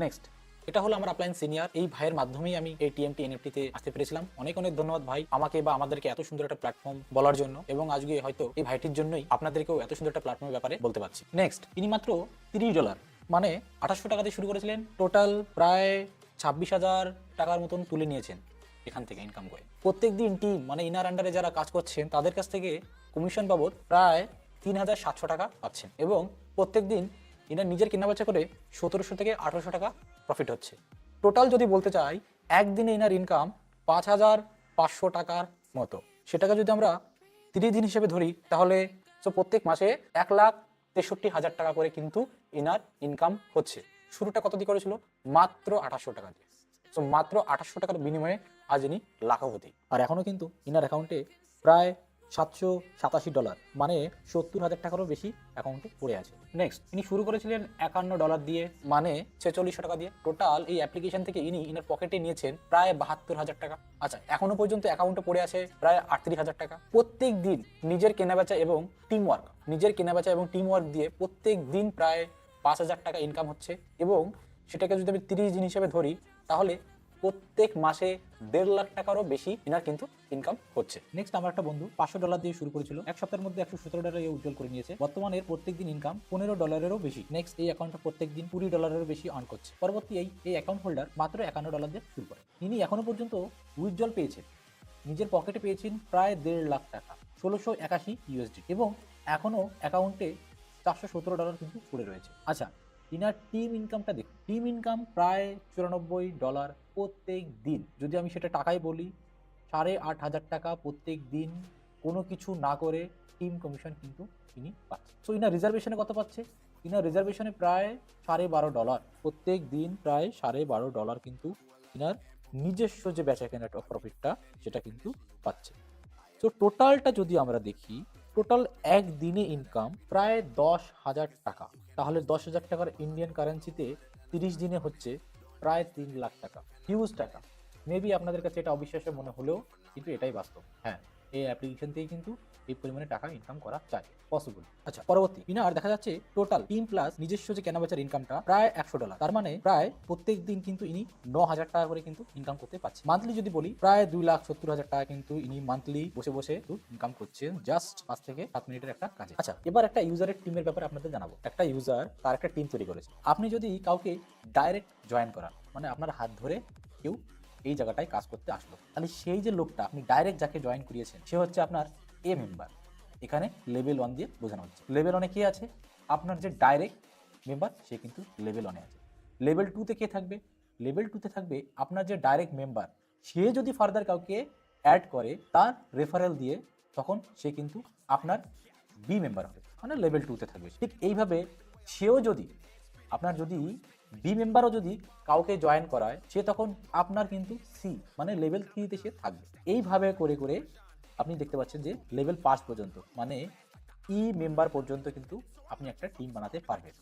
নেক্সট, এটা হলো আমার আপলাইন সিনিয়র। এই ভাইয়ের মাধ্যমেই আমি এই টিএমটি এনএফটিতে আসতে পেরেছিলাম। অনেক অনেক ধন্যবাদ ভাই, আমাকে বা আমাদেরকে এত সুন্দর একটা প্ল্যাটফর্ম বলার জন্য, এবং আজকে হয়তো এই ভাইটির জন্যই আপনাদেরকেও এত সুন্দর একটা প্ল্যাটফর্মের ব্যাপারে বলতে পারছি। নেক্সট, ইনি মাত্র $30 মানে 2800 টাকা দিয়ে শুরু করেছিলেন, টোটাল প্রায় 26,000 টাকার মতন তুলে নিয়েছেন এখান থেকে ইনকাম করে। প্রত্যেক দিন টিম মানে ইনার আন্ডারে যারা কাজ করছেন তাদের কাছ থেকে কমিশন বাবদ প্রায় 3,700 টাকা পাচ্ছেন, এবং প্রত্যেক দিন ইনার নিজের কেনাবেচা করে 1700 থেকে 1800 টাকা প্রফিট হচ্ছে। টোটাল যদি বলতে চাই, একদিনে ইনার ইনকাম 5,500 টাকার মতো। সেটাকে যদি আমরা 30 দিন হিসেবে ধরি তাহলে প্রত্যেক মাসে 1,63,000 টাকা করে কিন্তু ইনার ইনকাম হচ্ছে। শুরুটা কত দিয়ে করেছিল? মাত্র 2800 টাকা দিয়ে। মাত্র 2800 টাকার বিনিময়ে আজ ইনি লাখপতি। আর এখনো কিন্তু ইনার অ্যাকাউন্টে প্রায় $787 মানে 70,000 টাকারও বেশি অ্যাকাউন্টে পড়ে আছে। নেক্সট, ইনি শুরু করেছিলেন $51 দিয়ে মানে 4600 টাকা দিয়ে। টোটাল এই অ্যাপ্লিকেশন থেকে ইনার পকেটে নিয়েছেন প্রায় 72,000 টাকা। আচ্ছা, এখনো পর্যন্ত অ্যাকাউন্টে পড়ে আছে প্রায় 38,000 টাকা। প্রত্যেক দিন নিজের কেনাবেচা এবং টিম ওয়ার্ক দিয়ে প্রত্যেক দিন প্রায় 5,000 টাকা ইনকাম হচ্ছে, এবং সেটাকে যদি আমি 30 দিন হিসেবে ধরি তাহলে প্রত্যেক মাসে 1.5 লাখ টাকারও বেশি ইনার কিন্তু ইনকাম হচ্ছে। নেক্সট, আমার একটা বন্ধু $500 দিয়ে শুরু করেছিল, এক সপ্তাহের মধ্যে $117 উজ্জ্বল করে নিয়েছে। বর্তমানে প্রত্যেক দিন ইনকাম $15 বেশি। নেক্সট, এই অ্যাকাউন্টটা প্রত্যেক দিন $20 বেশি আর্ন করছে। পরবর্তী এই অ্যাকাউন্ট হোল্ডার মাত্র $51 দিয়ে শুরু করে। ইনি এখনো পর্যন্ত উজ্জ্বল পেয়েছেন, নিজের পকেটে পেয়েছেন প্রায় 1.5 লাখ টাকা, 1681 USD, এবং এখনো অ্যাকাউন্টে $417 কিন্তু পড়ে রয়েছে। আচ্ছা, ইনার টিম ইনকামটা দেখুন, টিম ইনকাম প্রায় $94 প্রত্যেক দিন। যদি আমি সেটা টাকায় বলি, 8,500 টাকা প্রত্যেক দিন কোনো কিছু না করে টিম কমিশন কিন্তু ইনি পাচ্ছে। সো ইনার রিজার্ভেশনে কত পাচ্ছে? ইনার রিজার্ভেশনে প্রায় $12.5 প্রত্যেক দিন, প্রায় $12.5 কিন্তু ইনার নিজস্ব যে বেচা কেনার প্রফিটটা সেটা কিন্তু পাচ্ছে। সো টোটালটা যদি আমরা দেখি, টোটাল একদিনে ইনকাম প্রায় 10,000 টাকা। তাহলে 10,000 টাকার ইন্ডিয়ান কারেন্সিতে 30 দিনে হচ্ছে প্রায় 3 লাখ টাকা। হিউজ টাকা। মেবি আপনাদের কাছে এটা অবিশ্বাস্য মনে হলেও কিন্তু এটাই বাস্তব। হ্যাঁ, এই অ্যাপ্লিকেশন থেকে কিন্তু এই পরিমাণে টাকা ইনকাম করা যায়, পসিবল। আচ্ছা, পরবর্তী ইনার দেখা যাচ্ছে টোটাল টিম প্লাস নিজস্ব যে কেনাবেচার ইনকামটা প্রায় $100। তার মানে প্রায় প্রত্যেক দিন কিন্তু ইনি 9,000 টাকা করে কিন্তু ইনকাম করতে পারছে। মান্থলি যদি বলি, প্রায় 2,70,000 টাকা কিন্তু ইনি মান্থলি বসে বসে ইনকাম করছেন জাস্ট 5 থেকে 7 মিনিটের একটা কাজে। আচ্ছা, এবার একটা ইউজারের টিমের ব্যাপারে আপনাদের জানাবো। একটা ইউজার তার একটা টিম তৈরি করেছে। আপনি যদি কাউকে ডাইরেক্ট জয়েন করান, মানে আপনার হাত ধরে কেউ এই জায়গাটায় কাজ করতে আসলো, তাহলে সেই যে লোকটা আপনি ডাইরেক্ট যাকে জয়েন করিয়েছেন সে হচ্ছে আপনার এ মেম্বার। এখানে লেভেল 1 দিয়ে বোঝানো হচ্ছে। লেভেল 1-এ কে আছে? আপনার যে ডাইরেক্ট মেম্বার সে কিন্তু লেভেল 1-এ আছে। লেভেল 2-তে কে থাকবে? লেভেল 2-তে থাকবে আপনার যে ডাইরেক্ট মেম্বার, সে যদি ফার্দার কাউকে অ্যাড করে তার রেফারেল দিয়ে, তখন সে কিন্তু আপনার বি মেম্বার হবে, মানে লেভেল 2-তে থাকবে। ঠিক এইভাবে সেও যদি আপনার যদি বি মেম্বারও যদি কাউকে জয়েন করায়, সে তখন আপনার কিন্তু সি মানে লেভেল 3-তে সে থাকবে। এইভাবে করে করে আপনি দেখতে পাচ্ছেন যে লেভেল 5 পর্যন্ত মানে ই মেম্বার পর্যন্ত কিন্তু আপনি একটা টিম বানাতে পারবেন।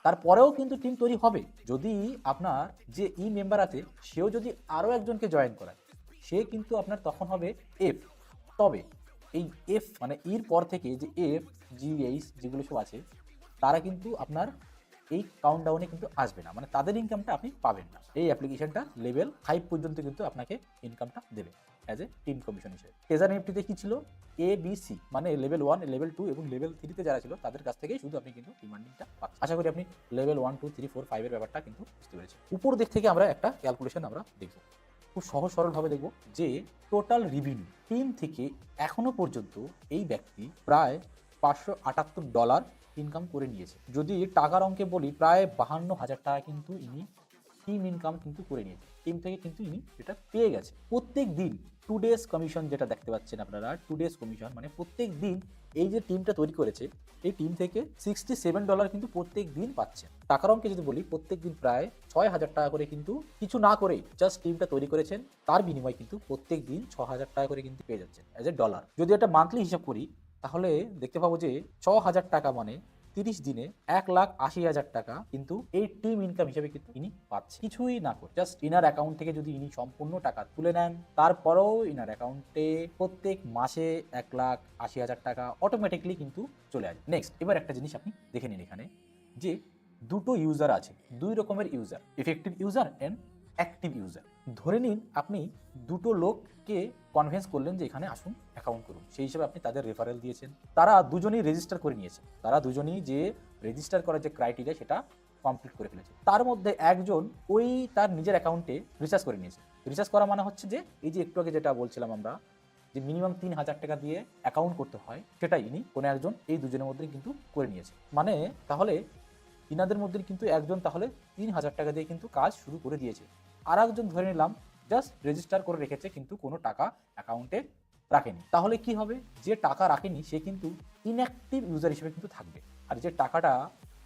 তারপরেও কিন্তু টিম তৈরি হবে যদি আপনার যে ই মেম্বার আছে সেও যদি আরও একজনকে জয়েন করায়, সে কিন্তু আপনার তখন হবে এফ। তবে এই এফ মানে ইর পর থেকে যে এফ জিএইচ যেগুলো সব আছে, তারা কিন্তু আপনার এই কাউন্টডাউনে কিন্তু আসবে না, মানে তাদের ইনকামটা আপনি পাবেন না। এই অ্যাপ্লিকেশনটা লেভেল 5 পর্যন্ত কিন্তু আপনাকে ইনকামটা দেবে অ্যাজ এ টিম কমিশন হিসেবে। ট্রেজার এনএফটিতে কি ছিল? এ বি সি মানে লেভেল 1, লেভেল 2 এবং লেভেল 3-তে যারা ছিল তাদের কাছ থেকেই শুধু আপনি কিন্তু ডিমান্ডিংটা পাচ্ছেন। আশা করি আপনি লেভেল 1, 2, 3, 4, 5 এর ব্যাপারটা কিন্তু বুঝতে পেরেছেন। উপর দিক থেকে আমরা একটা ক্যালকুলেশন আমরা দেখব, খুব সহজ সরলভাবে দেখব যে টোটাল রেভিনিউ টিম থেকে এখনো পর্যন্ত এই ব্যক্তি প্রায় $578 ইনকাম করে নিয়েছে। যদি টাকার অঙ্কে বলি, প্রায় 52,000 টাকা কিন্তু ইনি টিম ইনকাম কিন্তু করে নিয়েছে, টিম থেকে কিন্তু ইনি এটা পেয়ে গেছে। প্রত্যেক দিন 2 ডেজ কমিশন যেটা দেখতে পাচ্ছেন আপনারা, 2 ডেজ কমিশন মানে প্রত্যেক দিন এই যে টিমটা তৈরি করেছে এই টিম থেকে $67 কিন্তু প্রত্যেক দিন পাচ্ছে। টাকার অঙ্কে যদি বলি প্রত্যেক দিন প্রায় 6,000 টাকা করে কিন্তু কিছু না করেই জাস্ট টিমটা তৈরি করেছেন, তার বিনিময়ে কিন্তু প্রত্যেক দিন 6,000 টাকা করে কিন্তু পেয়ে যাচ্ছেন অ্যাজ এ ডলার। যদি এটা মান্থলি হিসাব করি তাহলে দেখতে পাবো যে 6,000 টাকা মানে 30 দিনে 1,80,000 টাকা কিন্তু এই টিম ইনকাম হিসেবে কিন্তু ইনি পাচ্ছে কিছুই না করে। জাস্ট ইনার অ্যাকাউন্ট থেকে যদি ইনি সম্পূর্ণ টাকা তুলে নেন, তারপরেও ইনার অ্যাকাউন্টে প্রত্যেক মাসে 1,80,000 টাকা অটোমেটিকলি কিন্তু চলে আসে। নেক্সট, এবার একটা জিনিস আপনি দেখে নিন এখানে যে দুটো ইউজার আছে, দুই রকমের user, effective user and active user. ধরে নিন আপনি দুটো লোককে কনভিন্স করলেন যে এখানে আসুন অ্যাকাউন্ট করুন, সেই হিসেবে আপনি তাদের রেফারেল দিয়েছেন, তারা দুজনেই রেজিস্টার করে নিয়েছে, তারা দুজনেই যে রেজিস্টার করার যে ক্রাইটেরিয়া সেটা কমপ্লিট করে ফেলেছে। তার মধ্যে একজন ওই তার নিজের অ্যাকাউন্টে রিচার্জ করে নিয়েছে। রিচার্জ করা মানে হচ্ছে যে এই যে একটু আগে যেটা বলছিলাম আমরা যে মিনিমাম 3,000 টাকা দিয়ে অ্যাকাউন্ট করতে হয়, সেটাই ইনি কোনো একজন এই দুজনের মধ্যে কিন্তু করে নিয়েছে। মানে তাহলে ইনাদের মধ্যে কিন্তু একজন তাহলে 3,000 টাকা দিয়ে কিন্তু কাজ শুরু করে দিয়েছে, আর একজন ধরে নিলাম জাস্ট রেজিস্টার করে রেখেছে কিন্তু কোনো টাকা অ্যাকাউন্টে রাখেনি। তাহলে কি হবে, যে টাকা রাখেনি সে কিন্তু ইনঅ্যাক্টিভ ইউজার হিসেবে কিন্তু থাকবে, আর যে টাকাটা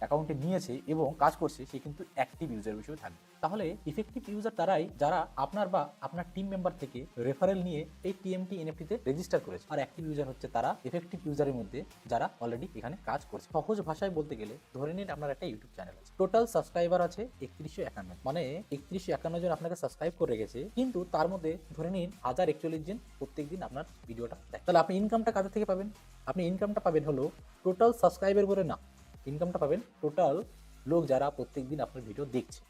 অ্যাকাউন্টে নিয়েছে এবং কাজ করছে সে কিন্তু অ্যাক্টিভ ইউজার হিসেবে থাকবে। তাহলে ইফেক্টিভ ইউজার তারাই যারা আপনার বা আপনার টিম মেম্বার থেকে রেফারেল নিয়ে এই টিএমটি এনএফটিতে রেজিস্টার করেছে, আর অ্যাক্টিভ ইউজার হচ্ছে তারা এফেক্টিভ ইউজারের মধ্যে যারা অলরেডি এখানে কাজ করছে। সহজ ভাষায় বলতে গেলে ধরে নিন আপনার একটা ইউটিউব চ্যানেল আছে, টোটাল সাবস্ক্রাইবার আছে 3151, মানে 3151 জন আপনাকে সাবস্ক্রাইব করে রেখেছে, কিন্তু তার মধ্যে ধরে নিন 1041 জন প্রত্যেকদিন আপনার ভিডিওটা দেখে। তাহলে আপনি ইনকামটা কাদের থেকে পাবেন? আপনি ইনকামটা পাবেন হলো টোটাল সাবস্ক্রাইবার বলে না, ইনকামটা পাবেন টোটাল লোক যারা প্রত্যেকদিন আপনার ভিডিও দেখছে।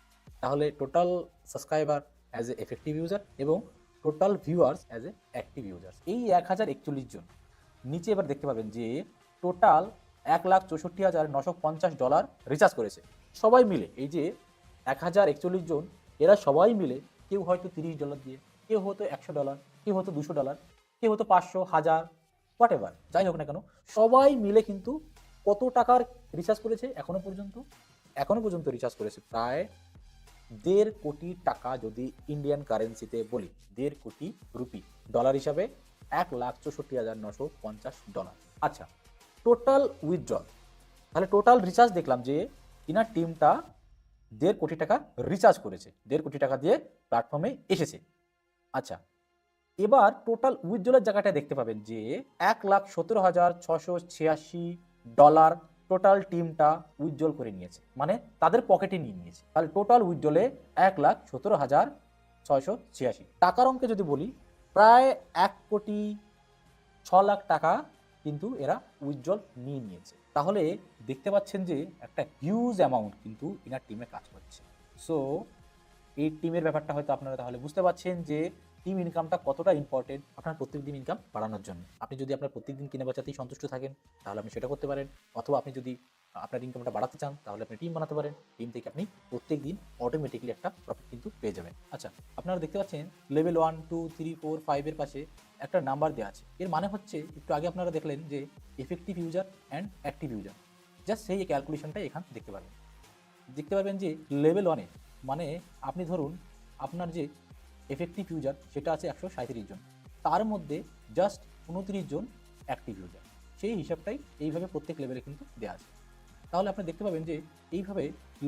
তাহলে total subscriber as a effective user এবং total viewers as a active user, এই 1041 জন। নিচে এবার দেখতে পাবেন যে টোটাল $1,64,950 রিচার্জ করেছে সবাই মিলে। এই যে 1041 জন, এরা সবাই মিলে কেউ হয়তো $30 দিয়ে, কেউ হয়তো $100, কেউ হয়তো $200, কেউ হয়তো 500, 1000, হোয়াট এভার যাই হোক না কেন, সবাই মিলে কিন্তু কত টাকার রিচার্জ করেছে এখনো পর্যন্ত রিচার্জ করেছে প্রায় 1.5 কোটি টাকা। যদি ইন্ডিয়ান কারেন্সিতে বলি 1.5 কোটি রুপি, ডলার হিসাবে $1,64,950। আচ্ছা, টোটাল উইথড্রল, তাহলে টোটাল রিচার্জ দেখলাম যে ইনার টিমটা 1.5 কোটি টাকা রিচার্জ করেছে, 1.5 কোটি টাকা দিয়ে প্ল্যাটফর্মে এসেছে। আচ্ছা, এবার টোটাল উইথড্রলের জায়গাটা দেখতে পাবেন যে $1,17,686 টোটাল টিমটা উইথড্রল করে নিয়েছে, মানে তাদের পকেটে নিয়ে নিয়েছে। তাহলে টোটাল উইথড্রলে 1,17,686 টাকার অঙ্কে যদি বলি প্রায় 1,06,00,000 টাকা কিন্তু এরা উইথড্রল নিয়ে নিয়েছে। তাহলে দেখতে পাচ্ছেন যে একটা হিউজ অ্যামাউন্ট কিন্তু এনার টিমে কাজ করছে। সো এই টিমের ব্যাপারটা হয়তো আপনারা তাহলে বুঝতে পারছেন যে টিম ইনকামটা কতটা ইম্পর্টেন্ট আপনার প্রত্যেকদিন ইনকাম বাড়ানোর জন্য। আপনি যদি আপনার প্রত্যেকদিন কিনে বাঁচাতেই সন্তুষ্ট থাকেন তাহলে আপনি সেটা করতে পারেন, অথবা আপনি যদি আপনার ইনকামটা বাড়াতে চান তাহলে আপনি টিম বানাতে পারেন, টিম থেকে আপনি প্রত্যেকদিন অটোমেটিকলি একটা প্রফিট কিন্তু পেয়ে যাবেন। আচ্ছা, আপনারা দেখতে পাচ্ছেন লেভেল 1, 2, 3, 4, 5 এর পাশে একটা নাম্বার দেওয়া আছে। এর মানে হচ্ছে একটু আগে আপনারা দেখলেন যে effective user and active user, just সেই ক্যালকুলেশনটাই এখান দেখতে পারবেন যে লেভেল 1-এ মানে আপনি ধরুন আপনার যে এফেক্টিভ ইউজার সেটা আছে 137 জন, তার মধ্যে জাস্ট 29 জন অ্যাক্টিভ ইউজার, সেই হিসাবটাই এইভাবে প্রত্যেক লেভেলে কিন্তু দেওয়া আছে। তাহলে আপনি দেখতে পাবেন যে এইভাবে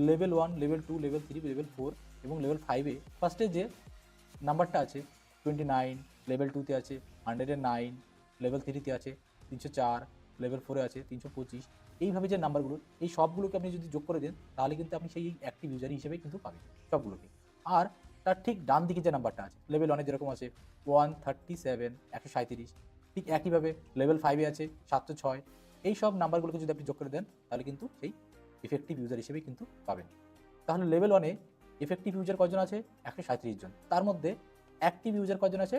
লেভেল 1, লেভেল 2, লেভেল 3, লেভেল 4 এবং লেভেল 5-এ ফার্স্টে যে নাম্বারটা আছে 29, লেভেল 2-তে আছে 109, লেভেল 3-তে আছে 304, লেভেল 4-এ আছে 325, এইভাবে যে নাম্বারগুলো এই সবগুলোকে আপনি যদি যোগ করে দেন তাহলে কিন্তু আপনি সেই অ্যাক্টিভ ইউজার হিসেবে কিন্তু পাবেন সবগুলোকে। আর তার ঠিক ডান দিকে যে নাম্বারটা আছে লেভেল 1-এ যেরকম আছে 137, 137, ঠিক একইভাবে লেভেল 5-এ আছে 706, এই সব নাম্বারগুলোকে যদি আপনি যোগ করে দেন তাহলে কিন্তু সেই ইফেক্টিভ ইউজার হিসেবেই কিন্তু পাবেন। তাহলে লেভেল 1-এ ইফেক্টিভ ইউজার কজন আছে 137 জন, তার মধ্যে অ্যাক্টিভ ইউজার কজন আছে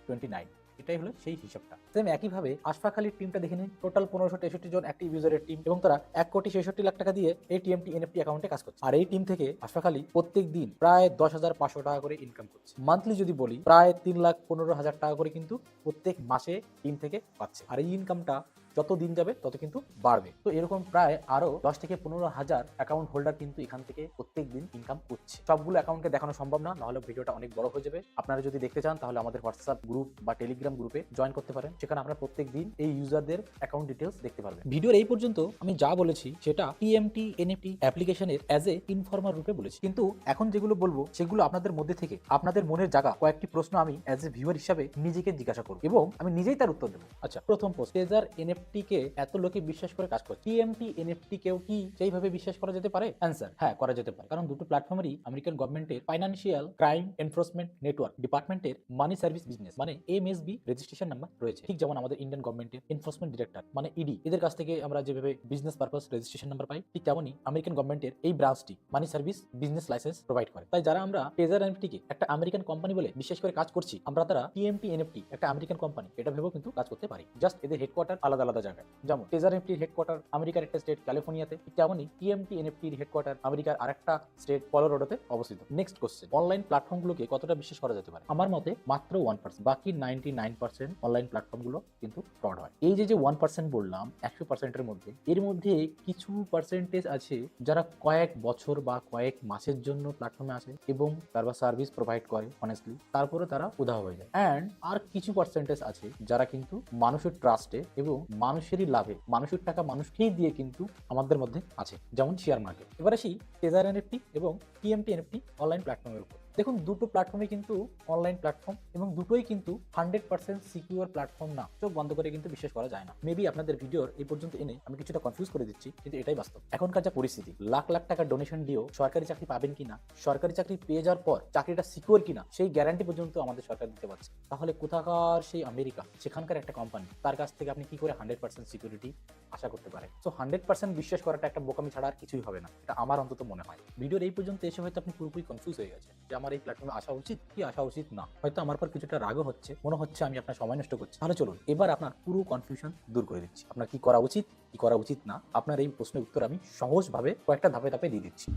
29, এটাই হলো সেই হিসাবটা। সেম একইভাবে আশফাক আলীর টিমটা দেখে নিন, টোটাল 1563 জন অ্যাক্টিভ ইউজারের টিম এবং তারা 1,66,00,000 টাকা দিয়ে এই টিএমটি এনএফটি অ্যাকাউন্টে কাজ করছে। আর এই টিম থেকে আশফাক আলী প্রত্যেক দিন প্রায় 10,500 টাকা করে ইনকাম করছে। মান্থলি যদি বলি প্রায় 3,15,000 টাকা করে কিন্তু প্রত্যেক মাসে টিম থেকে পাচ্ছে। আর এই ইনকামটা যত দিন যাবে তত কিন্তু বাড়বে। তো এরকম প্রায় আরো 10 থেকে 15,000 অ্যাকাউন্ট হোল্ডার কিন্তু এখান থেকে প্রত্যেক দিন ইনকাম করছে। সবগুলো অ্যাকাউন্টকে দেখানো সম্ভব না, নাহলে ভিডিওটা অনেক বড় হয়ে যাবে। আপনারা যদি দেখতে চান তাহলে আমাদের হোয়াটসঅ্যাপ গ্রুপ বা টেলিগ্রাম গ্রুপে জয়েন করতে পারেন, সেখানে আপনারা প্রত্যেক দিন এই ইউজারদের অ্যাকাউন্ট ডিটেলস দেখতে পারবেন। ভিডিওর এই পর্যন্ত আমি যা বলেছি সেটা টিএমটি এনএফটি অ্যাপ্লিকেশনের অ্যাজ এ ইনফর্মার রূপে বলেছি, কিন্তু এখন যেগুলো বলবো সেগুলো আপনাদের মধ্যে থেকে আপনাদের মনের জায়গা কয়েকটি প্রশ্ন আমি অ্যাজ এ ভিউয়ার হিসাবে নিজেকে জিজ্ঞাসা করব এবং আমি নিজেই তার উত্তর দেবো। আচ্ছা, প্রথম প্রশ্ন, ট্রেজার এনএফটি কে এত লোকে বিশ্বাস করে কাজ করছে, টিএমটি এনএফটি কেও কি সেইভাবে বিশ্বাস করা যেতে পারে? অ্যান্সার, হ্যাঁ, করা যেতে পারে। কারণ দুটো প্ল্যাটফর্মেরই আমেরিকান গভর্নমেন্টের ফাইন্যান্সিয়াল ক্রাইম এনফোর্সমেন্ট নেটওয়ার্ক ডিপার্টমেন্টের মানি সার্ভিস বিজনেস মানে এমএসবি রেজিস্ট্রেশন নাম্বার রয়েছে, ঠিক যেমন আমাদের ইন্ডিয়ান গভর্নমেন্টের এনফোর্সমেন্ট ডিরেক্টর মানে ইডি এদের কাছ থেকে আমরা যেভাবে বিজনেস পারপাস রেজিস্ট্রেশন নাম্বার পাই, ঠিক তেমনই আমেরিকান গভর্নমেন্টের এই ব্রাঞ্চটি মানি সার্ভিস বিজনেস লাইসেন্স প্রোভাইড করে। তাই যারা আমরা ট্রেজার এনএফটিকে একটা আমেরিকান কোম্পানি বলে বিশ্বাস করে কাজ করছি, আমরা তারা টিএমটি এনএফটি একটা আমেরিকান কোম্পানি এটা ভেবেও কিন্তু কাজ করতে পারি। জাস্ট এদের হেডকোয়ার্টার আলাদা আলাদা জায়গায়, যেমন ট্রেজার এনএফটির হেডকোয়ার্টার আমেরিকার একটা স্টেট ক্যালিফোর্নিয়াতে, ঠিক তেমনই টিএমটি এনএফটির হেডকোয়ার্টার আমেরিকার আরেকটা স্টেট কলোরাডোতে অবস্থিত। নেক্সট কোশ্চেন, অনলাইন প্ল্যাটফর্মগুলোকে কতটা বিশ্বাস করা যেতে পারে? আমার মতে মাত্র 1%, বাকি 99% অনলাইন প্ল্যাটফর্মগুলো কিন্তু ফ্রড হয়। এই যে 1% বললাম 100%-এর মধ্যে, এর মধ্যে কিছু পার্সেন্টেজ আছে যারা কয়েক বছর বা কয়েক মাসের জন্য প্ল্যাটফর্মে আসে এবং তারপর সার্ভিস প্রোভাইড করে অনেস্টলি, তারপরে তারা উধাও হয়ে যায়। অ্যান্ড আর কিছু পার্সেন্টেজ আছে যারা কিন্তু মানুষের ট্রাস্টে এবং মানুষেরই লাভে মানুষের টাকা মানুষকেই দিয়ে কিন্তু আমাদের মধ্যে আছে, যেমন শেয়ার মার্কেট। এবার আসি ট্রেজার এনএফটি এবং টিএমটি এনএফটি অনলাইন প্ল্যাটফর্মের উপর। দেখুন, দুটো প্ল্যাটফর্মে কিন্তু অনলাইন প্ল্যাটফর্ম এবং দুটোই কিন্তু 100% সিকিউর প্ল্যাটফর্ম না। চোখ বন্ধ করে কিন্তু বিশ্বাস করা যায় না। মেবি আপনাদের ভিডিওর এই পর্যন্ত এনে আমি কিছুটা কনফিউজ করে দিচ্ছি, কিন্তু এটাই বাস্তব। এখনকার যা পরিস্থিতি, লাখ লাখ টাকা ডোনেশন দিয়েও সরকারি চাকরি পাবেন কিনা, সরকারি চাকরি পেয়ে যাওয়ার পর চাকরিটা সিকিউর কিনা সেই গ্যারান্টি পর্যন্ত আমাদের সরকার দিতে পারছে। তাহলে কোথাকার সেই আমেরিকা, সেখানকার একটা কোম্পানি, তার কাছ থেকে আপনি কি করে 100% সিকিউরিটি আশা করতে পারেন? সো 100% বিশ্বাস করাটা একটা বোকামি ছাড়া আর কিছুই হবে না, এটা আমার অন্তত মনে হয়। ভিডিওর এই পর্যন্ত এসে হয়তো আপনি পুরোপুরি কনফিউজ হয়ে গেছে যে আমার এই প্ল্যাটফর্মে আসা উচিত কি আসা উচিত না। হয়তো আমার পর কিছুটা রাগও হচ্ছে, মনে হচ্ছে আমি আপনার সময় নষ্ট করছি। তাহলে চলুন এবার আপনার পুরো কনফিউশন দূর করে দিচ্ছি। আপনার কি করা উচিত কি করা উচিত না, আপনার এই প্রশ্নের উত্তর আমি সহজভাবে কয়েকটা ধাপে ধাপে দিয়ে দিচ্ছি।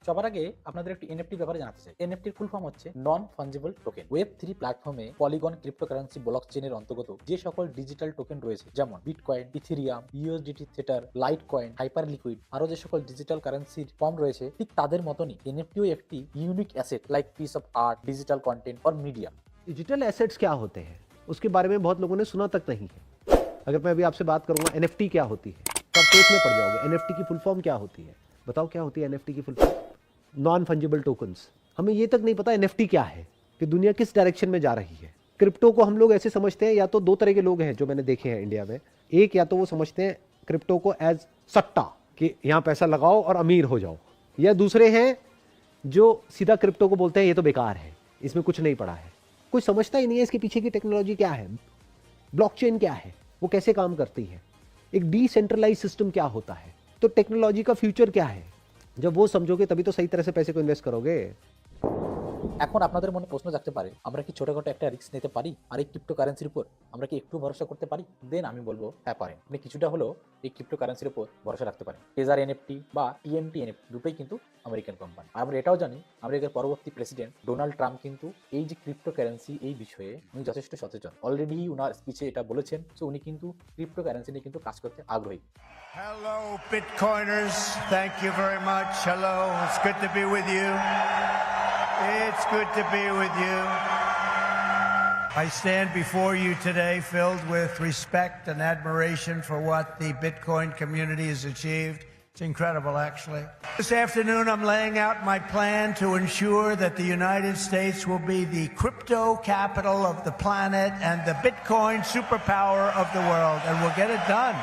সবার আগে আপনাদের একটু এনএফটি ব্যাপারে জানাতে চাই। এনএফটির ফুল ফর্ম হচ্ছে নন ফাঞ্জিবল টোকেন। ওয়েব3 প্ল্যাটফর্মে পলিগন ক্রিপ্টোকারেন্সি ব্লকচেনের অন্তর্গত যে সকল ডিজিটাল টোকেন রয়েছে, যেমন bitcoin, Ethereum, USDT tether, Litecoin, Hyperliquid, আরো যে সকল ডিজিটাল কারেন্সির ফর্ম রয়েছে, ঠিক তাদের মতনই এনএফটিও একটি unique asset like piece of art, digital content और मीडिया। डिजिटल एसेट्स क्या होते हैं उसके बारे में बहुत लोगों ने सुना तक नहीं है। अगर मैं अभी आपसे बात करूंगा एनएफटी क्या होती है तो आप सोच में पड़ जाओगे एनएफटी की फुल फॉर्म क्या होती है। बताओ क्या होती है एनएफटी की full form? Non fungible tokens. हमें ये तक नहीं पता एनएफटी क्या है, कि दुनिया किस डायरेक्शन में जा रही है। क्रिप्टो को हम लोग ऐसे समझते हैं, या तो दो तरह के लोग हैं जो मैंने देखे हैं इंडिया में। एक, या तो वो समझते हैं क्रिप्टो को एज सट्टा, कि यहाँ पैसा लगाओ और अमीर हो जाओ, या दूसरे हैं जो सीधा क्रिप्टो को बोलते हैं ये तो बेकार है, इसमें कुछ नहीं पड़ा है, कोई समझता ही नहीं है इसके पीछे की टेक्नोलॉजी क्या है, ब्लॉकचेन क्या है, वो कैसे काम करती है, एक डिसेंट्रलाइज सिस्टम क्या होता है, तो टेक्नोलॉजी का फ्यूचर क्या है। जब वो समझोगे तभी तो सही तरह से पैसे को इन्वेस्ट करोगे। এখন আপনাদের মনে প্রশ্ন জাগতে পারে, আমরা কি ছোটখাটো একটা রিস্ক নিতে পারি আর এই ক্রিপ্টোকারেন্সির উপর আমরা কি একটু ভরসা করতে পারি? দেন আমি বলবো হ্যাঁ পারেন। আপনি কিছুটা হলেও এই ক্রিপ্টোকারেন্সির উপর ভরসা রাখতে পারেন। ট্রেজার এনএফটি বা টিএমটি এনএফটি দুটোই কিন্তু আমেরিকান কোম্পানি। আর আমরা এটাও জানি আমেরিকার পরবর্তী প্রেসিডেন্ট ডোনাল্ড ট্রাম্প কিন্তু এই যে ক্রিপ্টোকারেন্সি এই বিষয়ে উনি যথেষ্ট সচেতন। অলরেডি উনার স্পিচে এটা বলেছেন যে উনি কিন্তু ক্রিপ্টোকারেন্সি নিয়ে কিন্তু কাজ করতে আগ্রহী। Hello, Bitcoiners. Thank you very much. Hello. It's good to be with you. It's good to be with you. I stand before you today filled with respect and admiration for what the Bitcoin community has achieved. It's incredible, actually. This afternoon, I'm laying out my plan to ensure that the United States will be the crypto capital of the planet and the Bitcoin superpower of the world, and we'll get it done.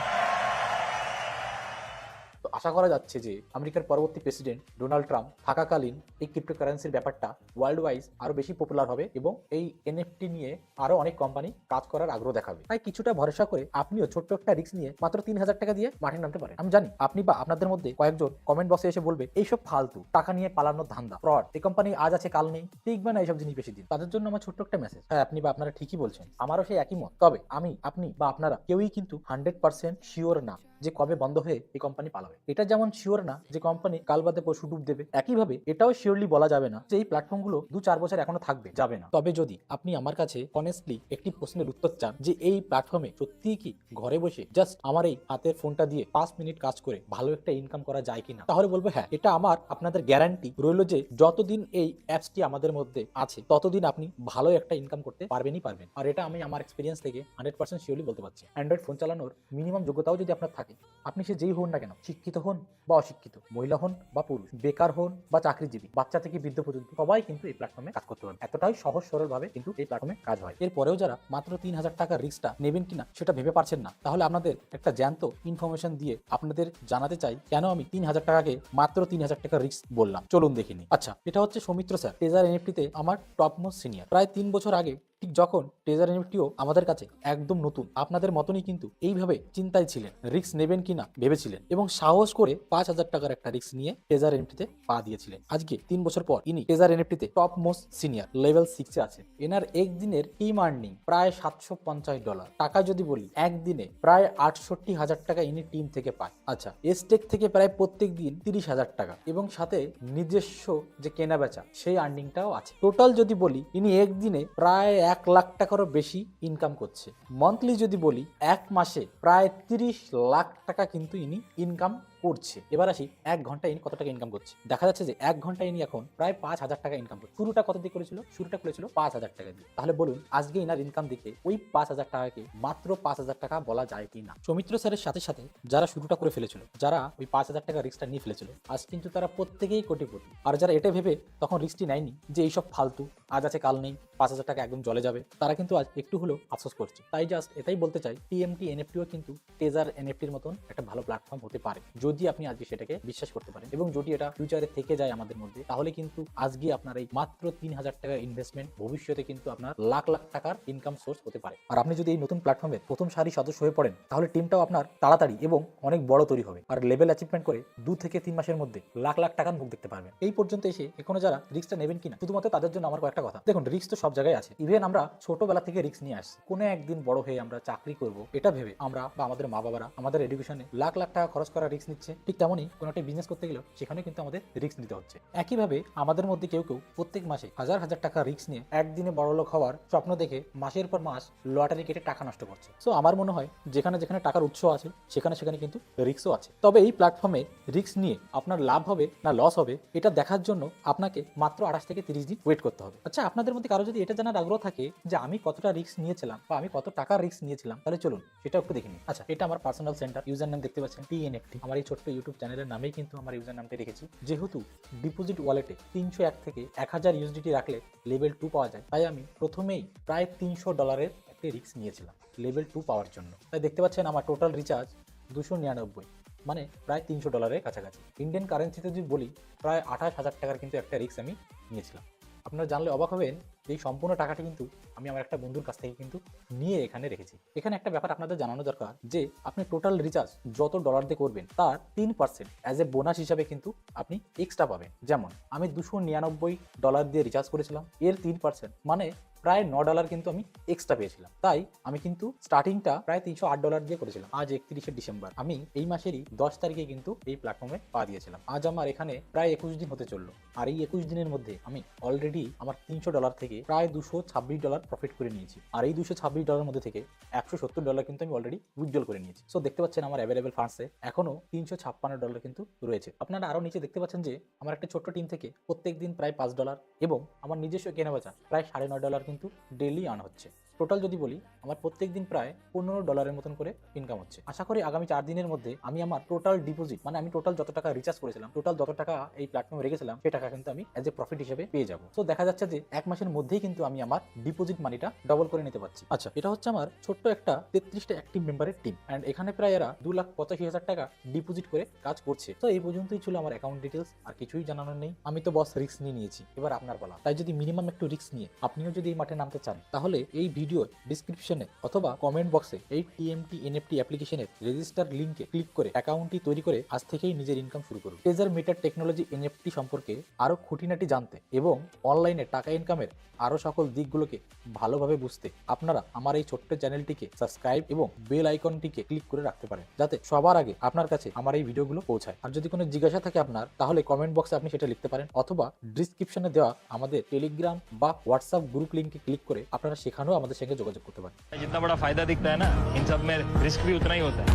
তো আশা করা যাচ্ছে যে আমেরিকার পরবর্তী president Donald Trump থাকাকালীন এই ক্রিপ্টোকারেন্সির ব্যাপারটা world wise আরো বেশি পপুলার হবে এবং এই এনএফটি নিয়ে আরো অনেক কোম্পানি কাজ করার আগ্রহ দেখাবে। তাই কিছুটা ভরসা করে আপনিও ছোট্ট একটা রিস্ক নিয়ে মাত্র 3,000 টাকা দিয়ে মাঠে নামতে পারেন। আমি জানি আপনি বা আপনাদের মধ্যে কয়েকজন কমেন্ট বক্সে এসে বলবে এইসব ফালতু টাকা নিয়ে পালানোর ধান্দা, ফ্রড, এই কোম্পানি আজ আছে কাল নেই, টিকবে না এইসব জিনিস বেশি দিন। তাদের জন্য আমার ছোট্ট একটা মেসেজ, হ্যাঁ আপনি বা আপনারা ঠিকই বলছেন, আমারও সেই একই মত। তবে আমি, আপনি বা আপনারা কেউই কিন্তু 100% শিওর না যে কবে বন্ধ হয়ে এই কোম্পানি পালাবে। এটা যেমন শিওর না যে কোম্পানি কাল বাদে পরশু ডুব দেবে, একইভাবে এটাও শিওরলি বলা যাবে না যে এই প্ল্যাটফর্মগুলো 2-4 বছর এখনো থাকবে, যাবে না। তবে যদি আপনি আমার কাছে অনেস্টলি একটি প্রশ্নের উত্তর চান যে এই প্ল্যাটফর্মে সত্যিই কি ঘরে বসে জাস্ট আমার এই হাতের ফোনটা দিয়ে 5 মিনিট কাজ করে ভালো একটা ইনকাম করা যায় কিনা, তাহলে বলবো হ্যাঁ, এটা আমার আপনাদের গ্যারান্টি রইল যে যতদিন এই অ্যাপসটি আমাদের মধ্যে আছে ততদিন আপনি ভালো একটা ইনকাম করতে পারবেনই পারবেন। আর এটা আমি আমার এক্সপিরিয়েন্স থেকে 100% শিওরলি বলতে পারছি। অ্যান্ড্রয়েড ফোন চালানোর মিনিমাম যোগ্যতাও যদি আপনার থাকে, আপনি সে যেই হন না কেন, শিক্ষিত হন বা অশিক্ষিত, মহিলা হন বা পুরুষ, বেকার হন বা চাকরিজীবী, বাচ্চা থেকে বৃদ্ধ পর্যন্ত সবাই কিন্তু এই প্ল্যাটফর্মে কাজ করতে পারবে। এতটাই সহজ সরল ভাবে কিন্তু এই প্ল্যাটফর্মে কাজ হয়। এরপরেও যারা মাত্র 3000 টাকার রিস্কটা নেবেন কিনা সেটা ভেবে পারছেন না, তাহলে আপনাদের একটা জ্যান্ত ইনফরমেশন দিয়ে আপনাদের জানাতে চাই কেন আমি 3000 টাকাকে মাত্র 3000 টাকার রিস্ক বললাম। চলুন দেখিনি। আচ্ছা, এটা হচ্ছে সৌমিত্র স্যার, ট্রেজার এনএফটিতে আমার টপ মোস্ট সিনিয়র। প্রায় 3 বছর আগে ঠিক যখন ট্রেজার এনএফটিও আমাদের কাছে একদম নতুন, আপনাদের মতনই কিন্তু এইভাবে চিন্তায় ছিলেন, রিস্ক নেবেন কিনা ভেবেছিলেন এবং সাহস করে 5000 টাকার একটা রিস্ক নিয়ে ট্রেজার এনএফটিতে পা দিয়েছিলেন। আজকে 3 বছর পর ইনি ট্রেজার এনএফটিতে টপ মোস্ট সিনিয়র লেভেল 6 এ আছে। এনার একদিনের টিম আর্নিং প্রায় $750। টাকা যদি বলি, একদিনে প্রায় 68,000 টাকা ইনি টিম থেকে পায়। আচ্ছা, এসটেক থেকে প্রায় প্রত্যেক দিন 30,000 টাকা এবং সাথে নিজস্ব যে কেনা বেচা সেই আর্নিংটাও আছে। টোটাল যদি বলি, ইনি একদিনে প্রায় 1 লাখ টাকারও বেশি ইনকাম করছে। মান্থলি যদি বলি, এক মাসে প্রায় 30 লাখ টাকা কিন্তু ইনি ইনকাম করছে। এবার আসি 1 ঘন্টায় ইনি কত টাকা ইনকাম করছে। দেখা যাচ্ছে যে 1 ঘন্টায় ইনি এখন প্রায় 5,000 টাকা ইনকাম করছে। শুরুটা কত দিয়ে করেছিল? শুরুটা করেছিল 5,000 টাকা দিয়ে। তাহলে বলুন আজকে ইনার ইনকাম দেখে ওই 5,000 টাকাকে মাত্র 5,000 টাকা বলা যায় কি না? সৌমিত্র স্যারের সাথে সাথে যারা শুরুটা করে ফেলেছিল, যারা ওই 5,000 টাকা রিস্কটা নিয়ে ফেলেছিল, আজ কিন্তু তারা প্রত্যেকেই কোটিপতি। আর যারা এটা ভেবে তখন রিস্কটি নেয়নি যে এইসব ফালতু, আজ আছে কাল নেই, 5,000 টাকা একদম জলে যাবে, তারা কিন্তু আজ একটু হলেও আফসোস করছে। তাই জাস্ট এটাই বলতে চাই, টিএমটি এনএফটিও কিন্তু ট্রেজার এনএফটির মতন একটা ভালো প্ল্যাটফর্ম হতে পারে যদি আপনি আজকে সেটাকে বিশ্বাস করতে পারেন এবং যদি এটা ফিউচারে থেকে যায় আমাদের মধ্যে, তাহলে কিন্তু আজকে আপনার এই মাত্র 3,000 টাকা ইনভেস্টমেন্ট ভবিষ্যতে কিন্তু আপনার লাখ লাখ টাকার ইনকাম সোর্স হতে পারে। আর আপনি যদি এই নতুন প্ল্যাটফর্মের প্রথম সারি সদস্য হয়ে পড়েন, তাহলে টিমটাও আপনার তাড়াতাড়ি এবং অনেক বড় তৈরি হবে আর লেভেল অ্যাচিভমেন্ট করে 2 থেকে 3 মাসের মধ্যে লাখ লাখ টাকার মুখ দেখতে পারবেন। এই পর্যন্ত এসে এখনো যারা রিস্কটা নেবেন কিনা, শুধুমাত্র তাদের জন্য আমার কয়েকটা কথা। দেখুন, রিস্ক তো সব জায়গায় আছে। ইভেন আমরা ছোটবেলা থেকে রিস্ক নিয়ে আসছি। কোনো একদিন বড় হয়ে আমরা চাকরি করব এটা ভেবে আমরা বা আমাদের মা বাবারা আমাদের এডুকেশনে লাখ লাখ টাকা খরচ করা রিস্ক নিচ্ছে। ঠিক তেমনই কোনো একটা বিজনেস করতে গেলেও সেখানে কিন্তু আমাদের রিস্ক নিতে হচ্ছে। একইভাবে আমাদের মধ্যে কেউ কেউ প্রত্যেক মাসে হাজার হাজার টাকা রিস্ক নিয়ে একদিনে বড়লোক হওয়ার স্বপ্ন দেখে মাসের পর মাস লটারি কেটে টাকা নষ্ট করছে। সো আমার মনে হয় যেখানে যেখানে টাকার উৎস আছে সেখানে সেখানে কিন্তু রিস্কও আছে। তবে এই প্ল্যাটফর্মে রিস্ক নিয়ে আপনার লাভ হবে না লস হবে এটা দেখার জন্য আপনাকে মাত্র 28 থেকে 30 দিন ওয়েট করতে হবে। আচ্ছা, আপনাদের মধ্যে কারো যদি এটা জানার আগ্রহ থাকে যে আমি কতটা রিস্ক নিয়েছিলাম বা আমি কত টাকা রিস্ক নিয়েছিলাম, তাহলে চলুন সেটা একটু দেখে নিই। আচ্ছা, এটা আমার পার্সোনাল সেন্টার, ইউজার নাম দেখতে পাচ্ছেন টিএনএফটি। আমার এই ছোট্ট ইউটিউব চ্যানেলের নামেই কিন্তু আমার ইউজার নামটা রেখেছি। যেহেতু ডিপোজিট ওয়ালেটে 301 থেকে 1000 ইউএসডিটি রাখলে লেভেল 2 পাওয়া যায়, তাই আমি প্রথমেই প্রায় $300 একটি রিস্ক নিয়েছিলাম লেভেল 2 পাওয়ার জন্য। তাই দেখতে পাচ্ছেন আমার টোটাল রিচার্জ 299, মানে প্রায় $300 কাছাকাছি। ইন্ডিয়ান কারেন্সিতে যদি বলি, প্রায় 28,000 টাকার কিন্তু একটা রিস্ক আমি নিয়েছিলাম। আপনারা জানলে অবাক হবেন এই সম্পূর্ণ টাকাটি কিন্তু আমি আমার একটা বন্ধুর কাছ থেকে কিন্তু নিয়ে এখানে রেখেছি। এখানে একটা ব্যাপার আপনাদের জানানো দরকার যে আপনি টোটাল রিচার্জ যত ডলার দিয়ে করবেন তার 3% অ্যাজ এ বোনাস হিসাবে কিন্তু আপনি এক্সট্রা পাবেন। যেমন আমি $299 দিয়ে রিচার্জ করেছিলাম, এর 3% মানে প্রায় $9 কিন্তু আমি এক্সট্রা পেয়েছিলাম। তাই আমি কিন্তু স্টার্টিংটা প্রায় $308 দিয়ে করেছিলাম। আজ 31শে ডিসেম্বর, আমি এই মাসেরই 10 তারিখে কিন্তু এই প্ল্যাটফর্মে পা দিয়েছিলাম। আজ আমার এখানে প্রায় 21 দিন হতে চললো। আর এই 21 দিনের মধ্যে আমি অলরেডি আমার $300 থেকে প্রায় $226 প্রফিট করে নিয়েছি। আর এই $226 মধ্যে থেকে $170 কিন্তু আমি অলরেডি উইথড্রল করে নিয়েছি। সো দেখতে পাচ্ছেন আমার অ্যাভেলেবেল ফান্ডসে এখনো $356 কিন্তু রয়েছে। আপনারা আরও নিচে দেখতে পাচ্ছেন যে আমার একটা ছোট্ট টিম থেকে প্রত্যেক দিন প্রায় $5 এবং আমার নিজস্ব কেনাবেচা প্রায় $9.5 কিন্তু ডেইলি আর্ন হচ্ছে। টোটাল যদি বলি, আমার প্রত্যেক দিন প্রায় $15 মতন করে ইনকাম হচ্ছে। আশা করি আগামী 4 দিনের মধ্যে আমি আমার টোটাল ডিপোজিট, মানে আমি টোটাল যত টাকা রিচার্জ করেছিলাম, টোটাল যত টাকা এই প্ল্যাটফর্মে রেখেছিলাম, সেই টাকা কিন্তু আমি অ্যাজ এ প্রফিট হিসেবে পেয়ে যাবো। তো দেখা যাচ্ছে যে 1 মাসের মধ্যেই কিন্তু আমি আমার ডিপোজিট মানিটা ডবল করে নিতে পারছি। আচ্ছা, এটা হচ্ছে আমার ছোট্ট একটা 33টা অ্যাক্টিভ মেম্বারের টিম অ্যান্ড এখানে প্রায় এরা 2,85,000 টাকা ডিপোজিট করে কাজ করছে। তো এই পর্যন্তই ছিল আমার অ্যাকাউন্ট ডিটেলস, আর কিছুই জানানোর নেই। আমি তো বস রিস্ক নিয়ে নিয়েছি, এবার আপনার বলা। তাই যদি মিনিমাম একটু রিস্ক নিয়ে আপনিও যদি এই মাঠে নামতে চান, তাহলে এই ভিডিও ডিসক্রিপশনে অথবা কমেন্ট বক্সে এই টিএমটি এনএফটি অ্যাপ্লিকেশনের রেজিস্টার লিঙ্কে ক্লিক করে অ্যাকাউন্টটি তৈরি করে আজ থেকেই নিজের ইনকাম শুরু করুন। ট্রেজার মিটার টেকনোলজি এনএফটি সম্পর্কে আরও খুঁটিনাটি জানতে এবং অনলাইনে টাকা ইনকামের আরও সকল দিকগুলোকে ভালোভাবে বুঝতে আপনারা আমার এই ছোট্ট চ্যানেলটিকে সাবস্ক্রাইব এবং বেল আইকনটিকে ক্লিক করে রাখতে পারেন, যাতে সবার আগে আপনার কাছে আমার এই ভিডিওগুলো পৌঁছায়। আর যদি কোনো জিজ্ঞাসা থাকে আপনার, তাহলে কমেন্ট বক্সে আপনি সেটা লিখতে পারেন, অথবা ডিসক্রিপশনে দেওয়া আমাদের টেলিগ্রাম বা হোয়াটসঅ্যাপ গ্রুপ লিঙ্কে ক্লিক করে আপনারা সেখানেও আমাদের সঙ্গে যোগাযোগ করতে পারেন। जितना बड़ा फायदा दिखता है ना, इन सब में रिस्क भी उतना ही होता है।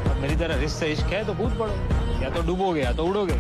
अब मेरी तरह रिस्क से इश्क है तो कूद पड़ो, या तो डूबोगे या तो उड़ोगे।